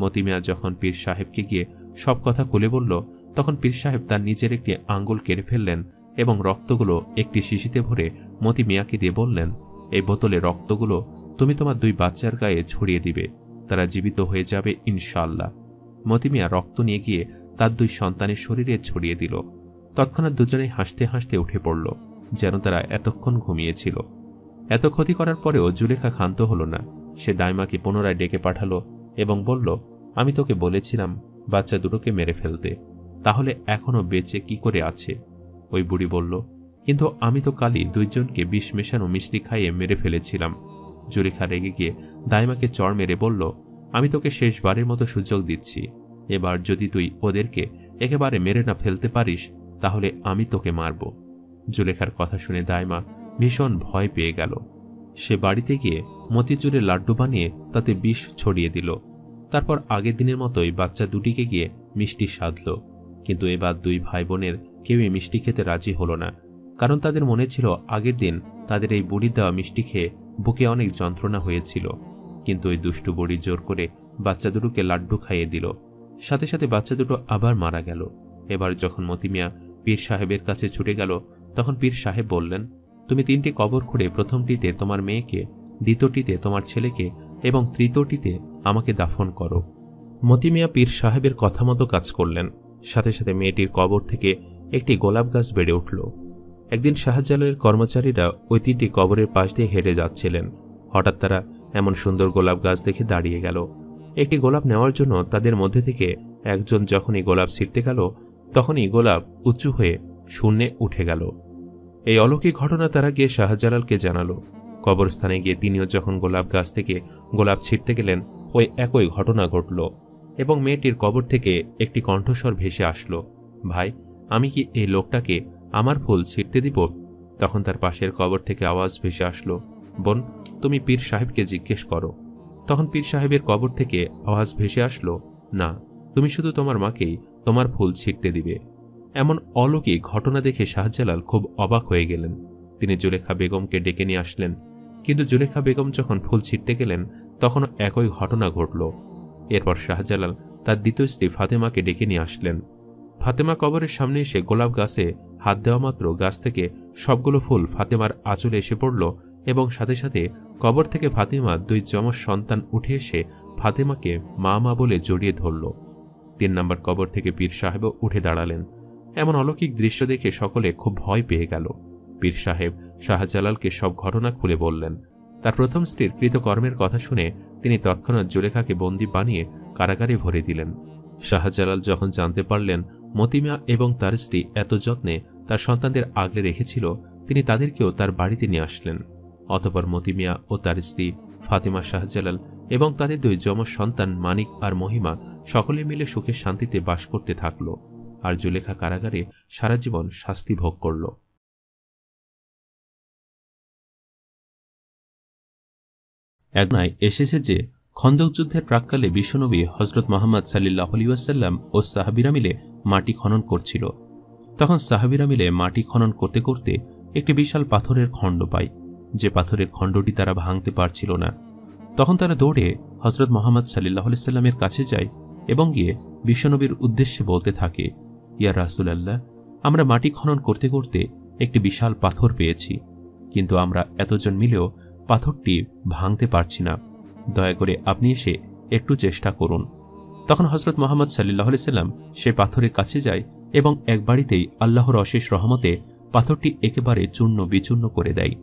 মতিমিয়া যখন পীর সাহেবকে গিয়ে সব কথা খুলে বলল তখন পীর সাহেব তার নিজের একটি আঙ্গুল কেটে ফেললেন এবং রক্তগুলো একটি শিশিতে ভরে মতিমিয়াকে দিয়ে বললেন, এই বোতলে রক্তগুলো তুমি তোমার 2 বাচ্চার গায়ে ছড়িয়ে দিবে, তারা জীবিত হয়ে যাবে ইনশাআল্লাহ। মতিমিয়া রক্ত নিয়ে গিয়ে তার 2 সন্তানের শরীরে ছড়িয়ে দিল। তৎক্ষণাৎ দুজনেই হাসতে হাসতে উঠে পড়ল, যেন তারা এতক্ষণ ঘুমিয়েছিল। এত ক্ষতি করার পরেও জুলেখা ক্ষান্ত হল না। সে দাইমাকে পুনরায় ডেকে পাঠালো এবং বলল, আমি তোকে বলেছিলাম বাচ্চা দুটোকে মেরে ফেলতে, তাহলে এখনো বেঁচে কি করে আছে? ওই বুড়ি বলল, কিন্তু আমি তো কালই 2 জনকে বিষ মেশানো মিষ্টি খাইয়ে মেরে ফেলেছিলাম। জুলেখা রেগে গিয়ে দাইমাকে চড় মেরে বলল, আমি তোকে শেষবারের মতো সুযোগ দিচ্ছি, এবার যদি তুই ওদেরকে একেবারে মেরে না ফেলতে পারিস তাহলে আমি তোকে মারব। জুলেখার কথা শুনে দাইমা ভীষণ ভয় পেয়ে গেল। সে বাড়িতে গিয়ে মতিচুরের লাড্ডু বানিয়ে তাতে বিষ ছড়িয়ে দিল। তারপর আগের দিনের মতোই বাচ্চা দুটিকে গিয়ে মিষ্টি সাধল, কিন্তু এবার দুই ভাই বোনের কেউই মিষ্টি খেতে রাজি হল না, কারণ তাদের মনে ছিল আগের দিন তাদের এই বুড়ির দেওয়া মিষ্টি খেয়ে বুকে অনেক যন্ত্রণা হয়েছিল। কিন্তু ওই দুষ্টু বুড়ি জোর করে বাচ্চা দুটোকে লাড্ডু খাইয়ে দিল, সাথে সাথে বাচ্চা দুটো আবার মারা গেল। এবার যখন মতি মিয়া পীর সাহেবের কাছে ছুটে গেল, তখন পীর সাহেব বললেন, তুমি 3টি কবর খুঁড়ে প্রথমটিতে তোমার মেয়েকে, দ্বিতীয়টিতে তোমার ছেলেকে এবং তৃতীয়টিতে আমাকে দাফন করো। মতি মিয়া পীর সাহেবের কথা মতো কাজ করলেন। সাথে সাথে মেয়েটির কবর থেকে একটি গোলাপ গাছ বেড়ে উঠল। একদিন শাহজালালের কর্মচারীরা ওই 3টি কবরের পাশ দিয়ে হেঁটে যাচ্ছিলেন। হঠাৎ তারা এমন সুন্দর গোলাপ গাছ দেখে দাঁড়িয়ে গেল। একটি গোলাপ নেওয়ার জন্য তাদের মধ্যে থেকে একজন যখনই গোলাপ ছিঁড়তে গেল, তখনই গোলাপ উঁচু হয়ে শূন্যে উঠে গেল। এই অলৌকিক ঘটনা তারা গিয়ে শাহজালালকে জানালো। কবরস্থানে গিয়ে তিনিও যখন গোলাপ গাছ থেকে গোলাপ ছিঁড়তে গেলেন, ওই একই ঘটনা ঘটল এবং মেয়েটির কবর থেকে একটি কণ্ঠস্বর ভেসে আসলো, ভাই, আমি কি এই লোকটাকে আমার ফুল ছিঁড়তে দিব? তখন তার পাশের কবর থেকে আওয়াজ ভেসে আসলো, বোন, তুমি পীর সাহেবকে জিজ্ঞেস করো। তখন পীর সাহেবের কবর থেকে আওয়াজ ভেসে আসলো, না, তুমি শুধু তোমার মাকেই তোমার ফুল ছিঁড়তে দিবে। এমন অলৌকিক ঘটনা দেখে শাহজালাল খুব অবাক হয়ে গেলেন। তিনি জুলেখা বেগমকে ডেকে নিয়ে আসলেন, কিন্তু জুলেখা বেগম যখন ফুল ছিঁড়তে গেলেন, তখনও একই ঘটনা ঘটল। এরপর শাহজালাল তার দ্বিতীয় স্ত্রী ফাতেমাকে ডেকে নিয়ে আসলেন। ফাতেমা কবরের সামনে এসে গোলাপ গাছে হাত দেওয়া মাত্র গাছ থেকে সবগুলো ফুল ফাতেমার আঁচলে এসে পড়ল এবং সাথে সাথে কবর থেকে ফাতেমার 2 যমজ সন্তান উঠে এসে ফাতেমাকে মা মা বলে জড়িয়ে ধরল। 3 নম্বর কবর থেকে পীর সাহেবও উঠে দাঁড়ালেন। এমন অলৌকিক দৃশ্য দেখে সকলে খুব ভয় পেয়ে গেল। পীর সাহেব শাহজালালকে সব ঘটনা খুলে বললেন। তার প্রথম স্ত্রীর কৃতকর্মের কথা শুনে তিনি তৎক্ষণাৎ জুলেখাকে বন্দী বানিয়ে কারাগারে ভরে দিলেন। শাহজালাল যখন জানতে পারলেন মতি মিয়া এবং তার স্ত্রী এত যত্নে তার সন্তানদের আগলে রেখেছিল, তিনি তাদেরকেও তার বাড়িতে নিয়ে আসলেন। অতঃপর মতি মিয়া ও তার স্ত্রী ফাতেমা, শাহজালাল এবং তাদের 2 যমজ সন্তান মানিক আর মহিমা সকলে মিলে সুখে শান্তিতে বাস করতে থাকল, আর জুলেখা কারাগারে সারা জীবন শাস্তি ভোগ করল। একনায় এসেছে যে খন্দক যুদ্ধের প্রাক্কালে বিশ্বনবী হযরত মুহাম্মদ সাল্লাল্লাহু আলাইহি ওয়াসাল্লাম ও সাহাবীরা মিলে মাটি খনন করছিল। তখন সাহাবীরা মিলে মাটি খনন করতে করতে একটি বিশাল পাথরের খণ্ড পায়, যে পাথরের খণ্ডটি তারা ভাঙতে পারছিল না। তখন তারা দৌড়ে হযরত মুহাম্মদ সাল্লাল্লাহু আলাইহি ওয়াসাল্লামের কাছে যায় এবং গিয়ে বিশ্বনবীর উদ্দেশ্যে বলতে থাকে, ইয়া রাসূলুল্লাহ, আমরা মাটি খনন করতে করতে একটি বিশাল পাথর পেয়েছি, কিন্তু আমরা এতজন মিলেও পাথরটি ভাঙতে পারছি না। দয়া করে আপনি এসে একটু চেষ্টা করুন। তখন হযরত মুহাম্মদ সাল্লাল্লাহু আলাইহি ওয়াসাল্লাম সে পাথরের কাছে যায় এবং একবারেতেই আল্লাহর অশেষ রহমতে পাথরটি একেবারে চূর্ণ বিচূর্ণ করে দেয়,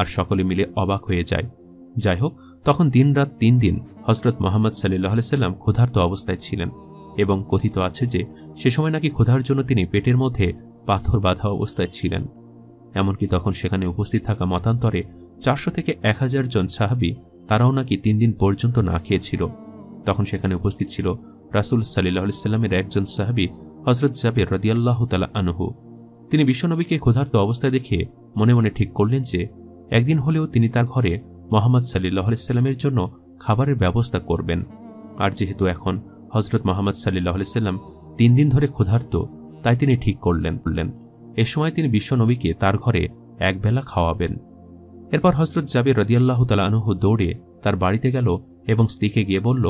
আর সকলে মিলে অবাক হয়ে যায়। যাই হোক, তখন দিনরাত 3 দিন হযরত মুহাম্মদ সাল্লাল্লাহু আলাইহি ওয়াসাল্লাম ক্ষুধার্ত অবস্থায় ছিলেন এবং কথিত আছে যে সে সময় নাকি ক্ষুধার জন্য তিনি পেটের মধ্যে পাথর বাঁধা অবস্থায় ছিলেন। এমনকি তখন সেখানে উপস্থিত থাকা মতান্তরে 400 থেকে 1000 জন সাহাবী, তারাও নাকি 3 দিন পর্যন্ত না খেয়েছিল। তখন সেখানে উপস্থিত ছিল রাসূল সাল্লাল্লাহু আলাইহি ওয়াসাল্লামের একজন সাহাবী হযরত জাবের রাদিয়াল্লাহু তাআলা আনহু। তিনি বিশ্বনবীকে ক্ষুধার্ত অবস্থায় দেখে মনে মনে ঠিক করলেন যে একদিন হলেও তিনি তার ঘরে মুহাম্মদ সাল্লাল্লাহু আলাইহি ওয়াসাল্লামের জন্য খাবারের ব্যবস্থা করবেন। আর যেহেতু এখন হযরত মুহাম্মদ সাল্লাল্লাহু আলাইহি ওয়াসাল্লাম 3 দিন ধরে ক্ষুধার্ত, তাই তিনি ঠিক করলেন এ সময় তিনি বিশ্বনবীকে তার ঘরে একবেলা খাওয়াবেন। এরপর হযরত জাবের রাদিয়াল্লাহু তাআলা আনহু দৌড়ে তার বাড়িতে গেল এবং স্ত্রীকে গিয়ে বলল,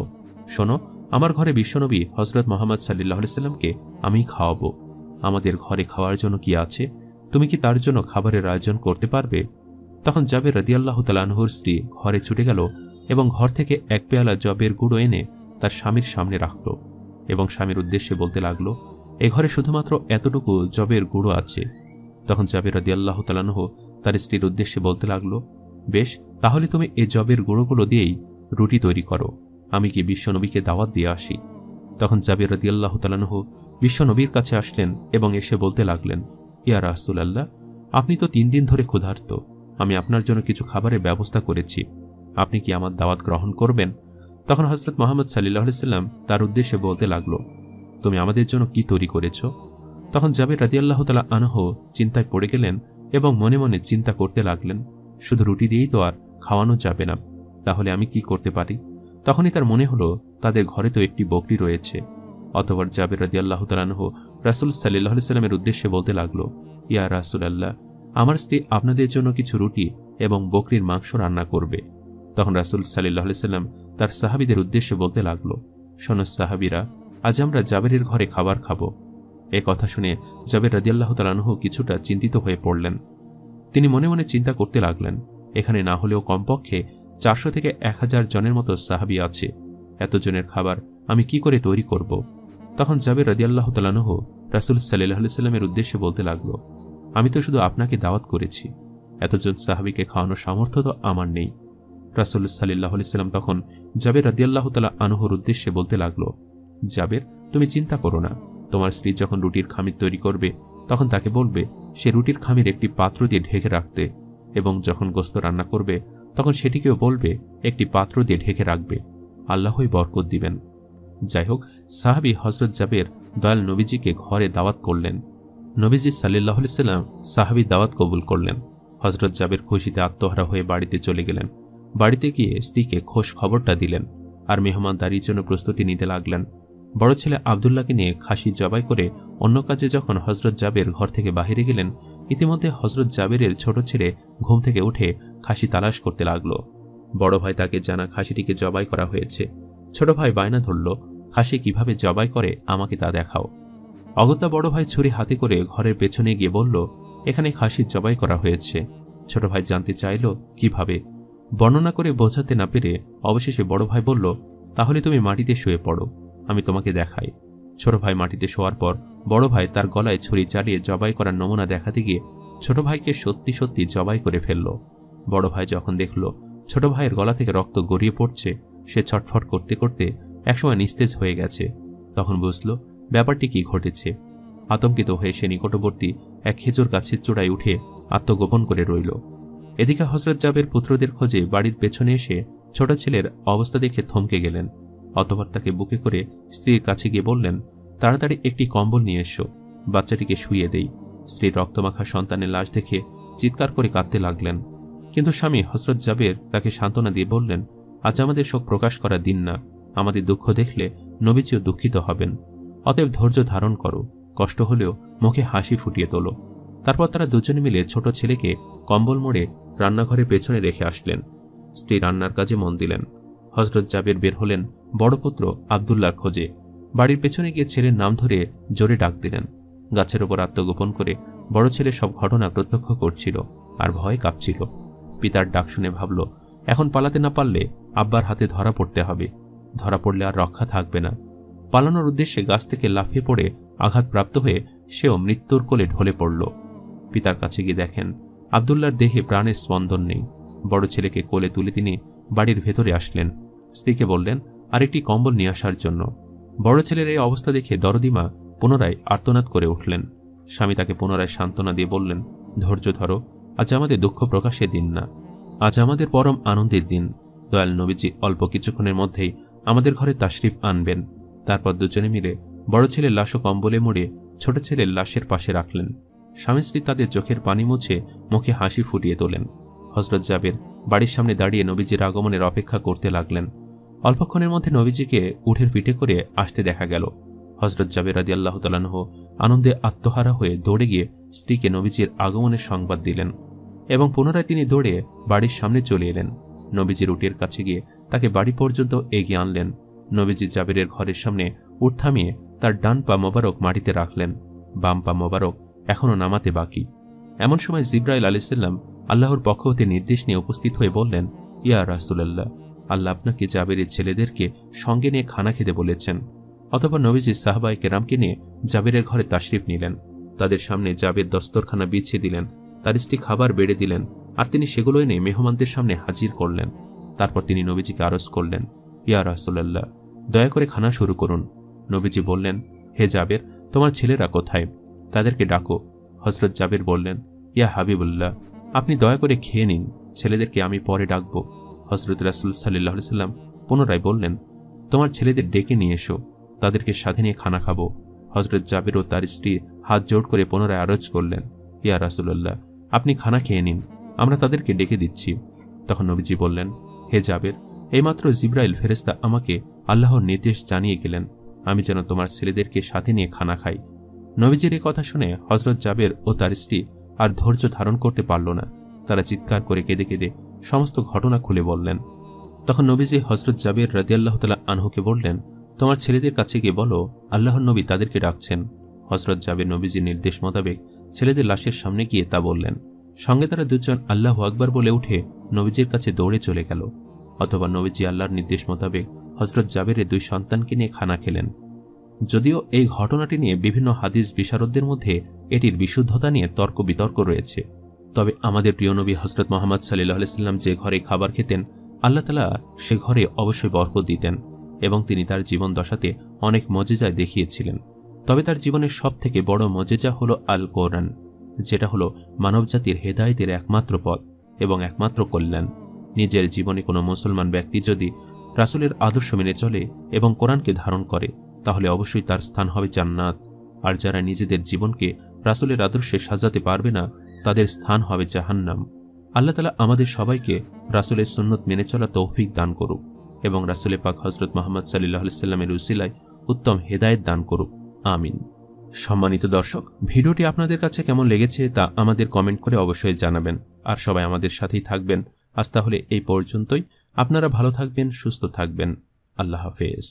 শোনো, আমার ঘরে বিশ্বনবী হযরত মুহাম্মদ সাল্লাল্লাহু আলাইহি ওয়াসাল্লামকে আমি খাওয়াবো। আমাদের ঘরে খাওয়ার জন্য কি আছে? তুমি কি তার জন্য খাবারের আয়োজন করতে পারবে? তখন জাবের রাদিয়াল্লাহু তাআলা আনহুর স্ত্রী ঘরে ছুটে গেল এবং ঘর থেকে 1 পেয়ালা জবের গুঁড়ো এনে তার স্বামীর সামনে রাখল এবং স্বামীর উদ্দেশ্যে বলতে লাগলো, এ ঘরে শুধুমাত্র এতটুকু জবের গুঁড়ো আছে। তখন জাবের রাদিয়াল্লাহু তাআলা আনহু তার স্ত্রীর উদ্দেশ্যে বলতে লাগলো, বেশ, তাহলে তুমি এই জবের গুঁড়োগুলো দিয়েই রুটি তৈরি করো, আমি কি বিশ্বনবীকে দাওয়াত দিয়ে আসি। তখন জাবের রাদিয়াল্লাহু তাআলা আনহু বিশ্বনবীর কাছে আসলেন এবং এসে বলতে লাগলেন, ইয়া রাসূলুল্লাহ, আপনি তো 3 দিন ধরে ক্ষুধার্ত, আমি আপনার জন্য কিছু খাবারের ব্যবস্থা করেছি, আপনি কি আমার দাওয়াত গ্রহণ করবেন? তখন হযরত মুহাম্মদ সাল্লাল্লাহু আলাইহি ওয়াসাল্লাম তার উদ্দেশ্যে বলতে লাগলো, তুমি আমাদের জন্য কি তৈরি করেছো? তখন জাবের রাদিয়াল্লাহু তাআলা আনহু চিন্তায় পড়ে গেলেন এবং মনে মনে চিন্তা করতে লাগলেন, শুধু রুটি দিয়েই তো আর খাওয়ানো যাবে না, তাহলে আমি কি করতে পারি? তখনই তার মনে হলো তাদের ঘরে তো একটি বকরি রয়েছে। অতঃপর জাবের রাদিয়াল্লাহু তাআলা আনহু রাসূল সাল্লাল্লাহু আলাইহি সাল্লামের উদ্দেশ্যে বলতে লাগলো, ইয়া রাসূলুল্লাহ, আমার স্ত্রী আপনাদের জন্য কিছু রুটি এবং বকরির মাংস রান্না করবে। তখন রাসূল সাল্লাল্লাহু আলাইহি সাল্লাম তার সাহাবীদের উদ্দেশ্যে বলতে লাগলো, শোনো সাহাবীরা, আজ আমরা জাবেরের ঘরে খাবার খাবো। এ কথা শুনে জাবের রাদিয়াল্লাহু তাআলা আনহু কিছুটা চিন্তিত হয়ে পড়লেন। তিনি মনে মনে চিন্তা করতে লাগলেন, এখানে না হলেও কমপক্ষে 400 থেকে 1000 জনের মতো সাহাবী আছে, এতজনের খাবার আমি কি করে তৈরি করব? তখন জাবের রাদিয়াল্লাহু তাআলা আনহু রাসূল সাল্লাল্লাহু আলাইহি সাল্লামের উদ্দেশ্যে বলতে লাগলো, আমি তো শুধু আপনাকে দাওয়াত করেছি, এতজন সাহাবীকে খাওয়ানোর সামর্থ্য তো আমার নেই। রাসূল সাল্লাল্লাহু আলাইহি সাল্লাম তখন জাবের রাদিয়াল্লাহু তাআলা আনহুর উদ্দেশ্যে বলতে লাগলো, জাবের, তুমি চিন্তা করো না, তোমার স্ত্রী যখন রুটির খামির তৈরি করবে তখন তাকে বলবে সে রুটির খামির একটি পাত্র দিয়ে ঢেকে রাখতে, এবং যখন গোশত রান্না করবে তখন সেটিকেও বলবে একটি পাত্র দিয়ে ঢেকে রাখবে, আল্লাহই বরকত দিবেন। যাই হোক, সাহাবী হযরত জাবের দয়াল নবীজিকে ঘরে দাওয়াত করলেন। নবীজি সাল্লাল্লাহু আলাইহি সাল্লাম সাহাবীর দাওয়াত কবুল করলেন। হযরত জাবের খুশিতে আত্মহারা হয়ে বাড়িতে চলে গেলেন। বাড়িতে গিয়ে স্ত্রীকে খোঁজ খবরটা দিলেন আর মেহমানদারির জন্য প্রস্তুতি নিতে লাগলেন। বড় ছেলে আব্দুল্লাহকে নিয়ে খাসি জবাই করে অন্য কাজে যখন হযরত জাবের ঘর থেকে বাহিরে গেলেন, ইতিমধ্যে হযরত জাবেরের ছোট ছেলে ঘুম থেকে উঠে খাসি তালাশ করতে লাগলো। বড় ভাই তাকে জানা খাসিটিকে জবাই করা হয়েছে। ছোট ভাই বায়না ধরল, খাসি কিভাবে জবাই করে আমাকে তা দেখাও। অগত্যা বড় ভাই ছুরি হাতে করে ঘরের পেছনে গিয়ে বলল, এখানে খাসি জবাই করা হয়েছে। ছোট ভাই জানতে চাইল কিভাবে। বর্ণনা করে বোঝাতে না পেরে অবশেষে বড় ভাই বলল, তাহলে তুমি মাটিতে শুয়ে পড়ো, আমি তোমাকে দেখাই। ছোট ভাই মাটিতে শোয়ার পর বড় ভাই তার গলায় ছুরি চালিয়ে জবাই করার নমুনা দেখাতে গিয়ে ছোট ভাইকে সত্যি সত্যি জবাই করে ফেলল। বড় ভাই যখন দেখল ছোট ভাইয়ের গলা থেকে রক্ত গড়িয়ে পড়ছে, সে ছটফট করতে করতে একসময় নিস্তেজ হয়ে গেছে। তখন বুঝল ব্যাপারটি কি ঘটেছে। আতঙ্কিত হয়ে সে নিকটবর্তী এক খেজুর গাছের চূড়ায় উঠে আত্মগোপন করে রইল। এদিকে হযরত জাবের পুত্রদের খোঁজে বাড়ির পেছনে এসে ছোট ছেলের অবস্থা দেখে থমকে গেলেন। অতঃপর তাকে বুকে করে স্ত্রীর কাছে গিয়ে বললেন, তাড়াতাড়ি একটি কম্বল নিয়ে এসো, বাচ্চাটিকে শুইয়ে দেই। স্ত্রীর রক্তমাখা সন্তানের লাশ দেখে চিৎকার করে কাঁদতে লাগলেন। কিন্তু স্বামী হযরত জাবের তাকে সান্ত্বনা দিয়ে বললেন, আজ আমাদের শোক প্রকাশ করার দিন না, আমাদের দুঃখ দেখলে নবীজিও দুঃখিত হবেন, অতএব ধৈর্য ধারণ করো, কষ্ট হলেও মুখে হাসি ফুটিয়ে তোলো। তারপর তারা দুজনে মিলে ছোট ছেলেকে কম্বল মোড়ে রান্নাঘরের পেছনে রেখে আসলেন। স্ত্রী রান্নার কাজে মন দিলেন। হযরত জাবের বের হলেন বড় পুত্র আব্দুল্লাহর খোঁজে। বাড়ির পেছনে গিয়ে ছেলের নাম ধরে জোরে ডাক দিলেন। গাছের ওপর আত্মগোপন করে বড় ছেলে সব ঘটনা প্রত্যক্ষ করছিল আর ভয়ে কাঁপছিল। পিতার ডাক শুনে ভাবল, এখন পালাতে না পারলে আব্বার হাতে ধরা পড়তে হবে, ধরা পড়লে আর রক্ষা থাকবে না। পালানোর উদ্দেশ্যে গাছ থেকে লাফিয়ে পড়ে আঘাতপ্রাপ্ত হয়ে সেও মৃত্যুর কোলে ঢলে পড়ল। পিতার কাছে গিয়ে দেখেন আব্দুল্লাহর দেহে প্রাণের স্পন্দন নেই। বড় ছেলেকে কোলে তুলে তিনি বাড়ির ভেতরে আসলেন। স্ত্রীকে বললেন আরেকটি কম্বল নিয়ে আসার জন্য। বড় ছেলের এই অবস্থা দেখে দরদিমা পুনরায় আর্তনাদ করে উঠলেন। স্বামী তাকে পুনরায় সান্ত্বনা দিয়ে বললেন, ধৈর্য ধরো, আজ আমাদের দুঃখ প্রকাশের দিন না, আজ আমাদের পরম আনন্দের দিন। দয়াল নবীজি অল্প কিছুক্ষণের মধ্যেই আমাদের ঘরে তাশরিফ আনবেন। তারপর দুজনে মিলে বড় ছেলের লাশও কম্বলে মুড়ে ছোট ছেলের লাশের পাশে রাখলেন। স্বামী স্ত্রী তাদের চোখের পানি মুছে মুখে হাসি ফুটিয়ে তোলেন। হযরত জাবের বাড়ির সামনে দাঁড়িয়ে নবীজির আগমনের অপেক্ষা করতে লাগলেন। অল্পক্ষণের মধ্যে নবীজিকে উঠের পিঠে করে আসতে দেখা গেল। হযরত জাবের রাদিয়াল্লাহু তাআলা আনহু আনন্দে আত্মহারা হয়ে দৌড়ে গিয়ে স্ত্রীকে নবীজির আগমনের সংবাদ দিলেন এবং পুনরায় তিনি দৌড়ে বাড়ির সামনে চলে এলেন। নবীজির উটের কাছে গিয়ে তাকে বাড়ি পর্যন্ত এগিয়ে আনলেন। নবীজি জাবেরের ঘরের সামনে উট থামিয়ে তার ডান পা মোবারক মাটিতে রাখলেন, বাম পা মোবারক এখনও নামাতে বাকি। এমন সময় জিবরাইল আলাইহিস সালাম আল্লাহর পক্ষ হতে নির্দেশ নিয়ে উপস্থিত হয়ে বললেন, ইয়া রাসূলুল্লাহ, আল্লাহ আপনাকে জাবেরের ছেলেদেরকে সঙ্গে নিয়ে খানা খেতে বলেছেন। অতঃপর নবীজি সাহাবায়ে কেরামকে নিয়ে জাবেরের ঘরে তাশরিফ নিলেন। তাদের সামনে জাবের দস্তরখানা বিছিয়ে দিলেন, তার স্ত্রী খাবার বেড়ে দিলেন আর তিনি সেগুলো এনে মেহমানদের সামনে হাজির করলেন। তারপর তিনি নবীজিকে আরজ করলেন, ইয়া রাসূলুল্লাহ, দয়া করে খানা শুরু করুন। নবীজি বললেন, হে জাবের, তোমার ছেলেরা কোথায়? তাদেরকে ডাকো। হযরত জাবের বললেন, ইয়া হাবিবুল্লাহ, আপনি দয়া করে খেয়ে নিন, ছেলেদেরকে আমি পরে ডাকবো। হযরত রাসূল সাল্লাল্লাহু আলাইহি সাল্লাম পুনরায় বললেন, তোমার ছেলেদের ডেকে নিয়ে এসো, তাদেরকে সাথে নিয়ে খানা খাবো। হযরত জাবের ও তার স্ত্রী হাত জোড় করে পুনরায় আরজ করলেন, ইয়া রাসূলুল্লাহ, আপনি খানা খেয়ে নিন, আমরা তাদেরকে ডেকে দিচ্ছি। তখন নবীজি বললেন, হে জাবের, এইমাত্র জিবরাইল ফেরেশতা আমাকে আল্লাহর নির্দেশ জানিয়ে গেলেন আমি যেন তোমার ছেলেদেরকে সাথে নিয়ে খানা খাই। নবীজির এই কথা শুনে হযরত জাবের ও তার স্ত্রী আর ধৈর্য ধারণ করতে পারল না। তারা চিৎকার করে কেঁদে কেঁদে সমস্ত ঘটনা খুলে বললেন। তখন নবীজি হযরত জাবের রাদিয়াল্লাহু তাআলা আনহুকে বললেন, তোমার ছেলেদের কাছে গিয়ে বলো আল্লাহর নবী তাদেরকে ডাকছেন। হযরত জাবের নবীজির নির্দেশ মোতাবেক ছেলেদের লাশের সামনে গিয়ে তা বললেন। সঙ্গে তারা দুজন আল্লাহু আকবার বলে উঠে নবীজির কাছে দৌড়ে চলে গেল। অথবা নবীজি আল্লাহর নির্দেশ মোতাবেক হযরত জাবেরের 2 সন্তানকে নিয়ে খানা খেলেন। যদিও এই ঘটনাটি নিয়ে বিভিন্ন হাদিস বিশারদদের মধ্যে এটির বিশুদ্ধতা নিয়ে তর্ক বিতর্ক রয়েছে, তবে আমাদের প্রিয় নবী হযরত মুহাম্মদ সাল্লাল্লাহু আলাইহি ওয়াসাল্লাম যে ঘরে খাবার খেতেন আল্লাহ তাআলা সে ঘরে অবশ্যই বরকত দিতেন এবং তিনি তার জীবন দশাতে অনেক মুজিজা দেখিয়েছিলেন। তবে তার জীবনের সবথেকে বড় মুজিজা হলো আল কোরআন, যেটা হলো মানবজাতির হেদায়েতের একমাত্র পথ এবং একমাত্র কল্যাণ। নিজের জীবনে কোনো মুসলমান ব্যক্তি যদি রাসূলের আদর্শ মেনে চলে এবং কোরআনকে ধারণ করে তাহলে অবশ্যই তার স্থান হবে জান্নাত। আর যারা নিজেদের জীবনকে রাসূলের আদর্শে সাজাতে পারবে না তাদের স্থান হবে জাহান্নাম। আল্লাহ তাআলা আমাদের সবাইকে রাসূলের সুন্নত মেনে চলা তৌফিক দান করুক এবং রাসূলে পাক হযরত মুহাম্মদ সাল্লাল্লাহু আলাইহি ওয়াসাল্লামের উসিলায় উত্তম হেদায়েত দান করুক। আমিন। সম্মানিত দর্শক, ভিডিওটি আপনাদের কাছে কেমন লেগেছে তা আমাদের কমেন্ট করে অবশ্যই জানাবেন। আর সবাই আমাদের সাথেই থাকবেন। আজ তাহলে এই পর্যন্তই। আপনারা ভালো থাকবেন, সুস্থ থাকবেন। আল্লাহ হাফেজ।